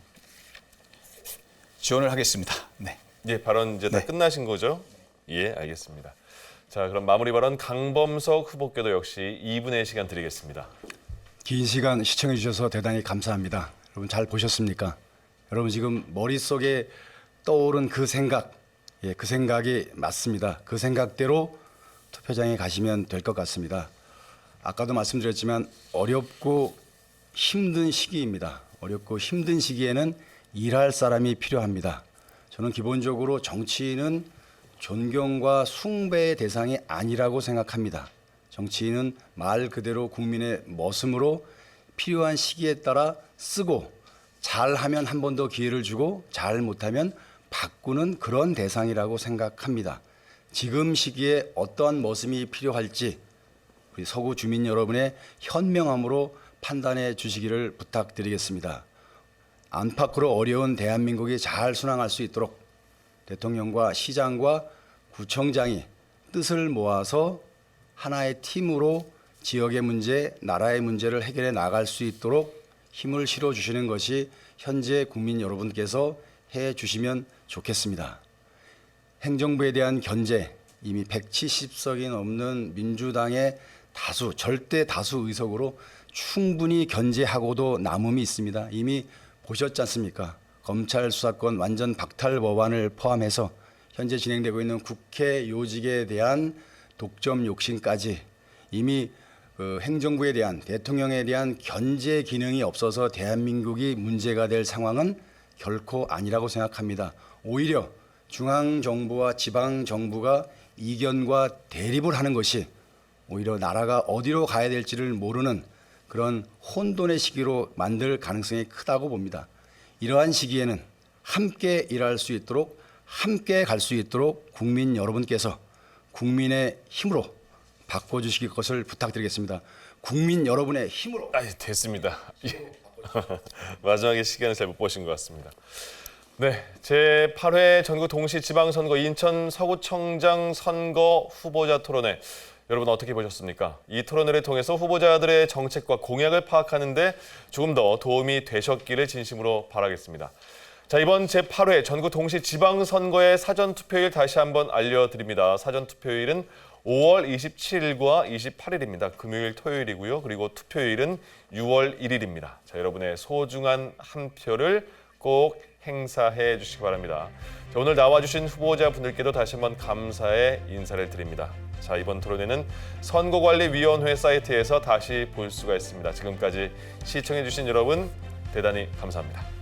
지원을 하겠습니다. 네. 예, 발언 이제 다 네. 끝나신 거죠? 예, 알겠습니다. 자, 그럼 마무리 발언 강범석 후보께도 역시 2분의 시간 드리겠습니다. 긴 시간 시청해 주셔서 대단히 감사합니다. 여러분 잘 보셨습니까? 여러분 지금 머릿속에 떠오른 그 생각, 예, 그 생각이 맞습니다. 그 생각대로 투표장에 가시면 될 것 같습니다. 아까도 말씀드렸지만 어렵고 힘든 시기입니다. 어렵고 힘든 시기에는 일할 사람이 필요합니다. 저는 기본적으로 정치인은 존경과 숭배의 대상이 아니라고 생각합니다. 정치인은 말 그대로 국민의 머슴으로 필요한 시기에 따라 쓰고 잘하면 한 번 더 기회를 주고 잘 못하면 바꾸는 그런 대상이라고 생각합니다. 지금 시기에 어떠한 머슴이 필요할지 우리 서구 주민 여러분의 현명함으로 판단해 주시기를 부탁드리겠습니다. 안팎으로 어려운 대한민국이 잘 순항할 수 있도록 대통령과 시장과 구청장이 뜻을 모아서 하나의 팀으로 지역의 문제, 나라의 문제를 해결해 나갈 수 있도록 힘을 실어 주시는 것이 현재 국민 여러분께서 해 주시면 좋겠습니다. 행정부에 대한 견제, 이미 170석이 넘는 민주당의 다수, 절대 다수 의석으로 충분히 견제하고도 남음이 있습니다. 이미 보셨지 않습니까? 검찰 수사권 완전 박탈 법안을 포함해서 현재 진행되고 있는 국회 요직에 대한 독점 욕심까지 이미 행정부에 대한 대통령에 대한 견제 기능이 없어서 대한민국이 문제가 될 상황은 결코 아니라고 생각합니다. 오히려 중앙정부와 지방정부가 이견과 대립을 하는 것이 오히려 나라가 어디로 가야 될지를 모르는 그런 혼돈의 시기로 만들 가능성이 크다고 봅니다. 이러한 시기에는 함께 일할 수 있도록 함께 갈 수 있도록 국민 여러분께서 국민의 힘으로 바꿔주실 것을 부탁드리겠습니다. 국민 여러분의 힘으로. 아, 됐습니다. 예. 마지막에 시간을 잘 못 보신 것 같습니다. 네, 제8회 전국 동시 지방선거 인천 서구청장 선거 후보자 토론회 여러분 어떻게 보셨습니까? 이 토론회를 통해서 후보자들의 정책과 공약을 파악하는 데 조금 더 도움이 되셨기를 진심으로 바라겠습니다. 자, 이번 제8회 전국 동시 지방선거의 사전투표일 다시 한번 알려드립니다. 사전투표일은 5월 27일과 28일입니다. 금요일, 토요일이고요. 그리고 투표일은 6월 1일입니다. 자, 여러분의 소중한 한 표를 꼭 행사해 주시기 바랍니다. 자, 오늘 나와주신 후보자분들께도 다시 한번 감사의 인사를 드립니다. 자, 이번 토론회는 선거관리위원회 사이트에서 다시 볼 수가 있습니다. 지금까지 시청해 주신 여러분 대단히 감사합니다.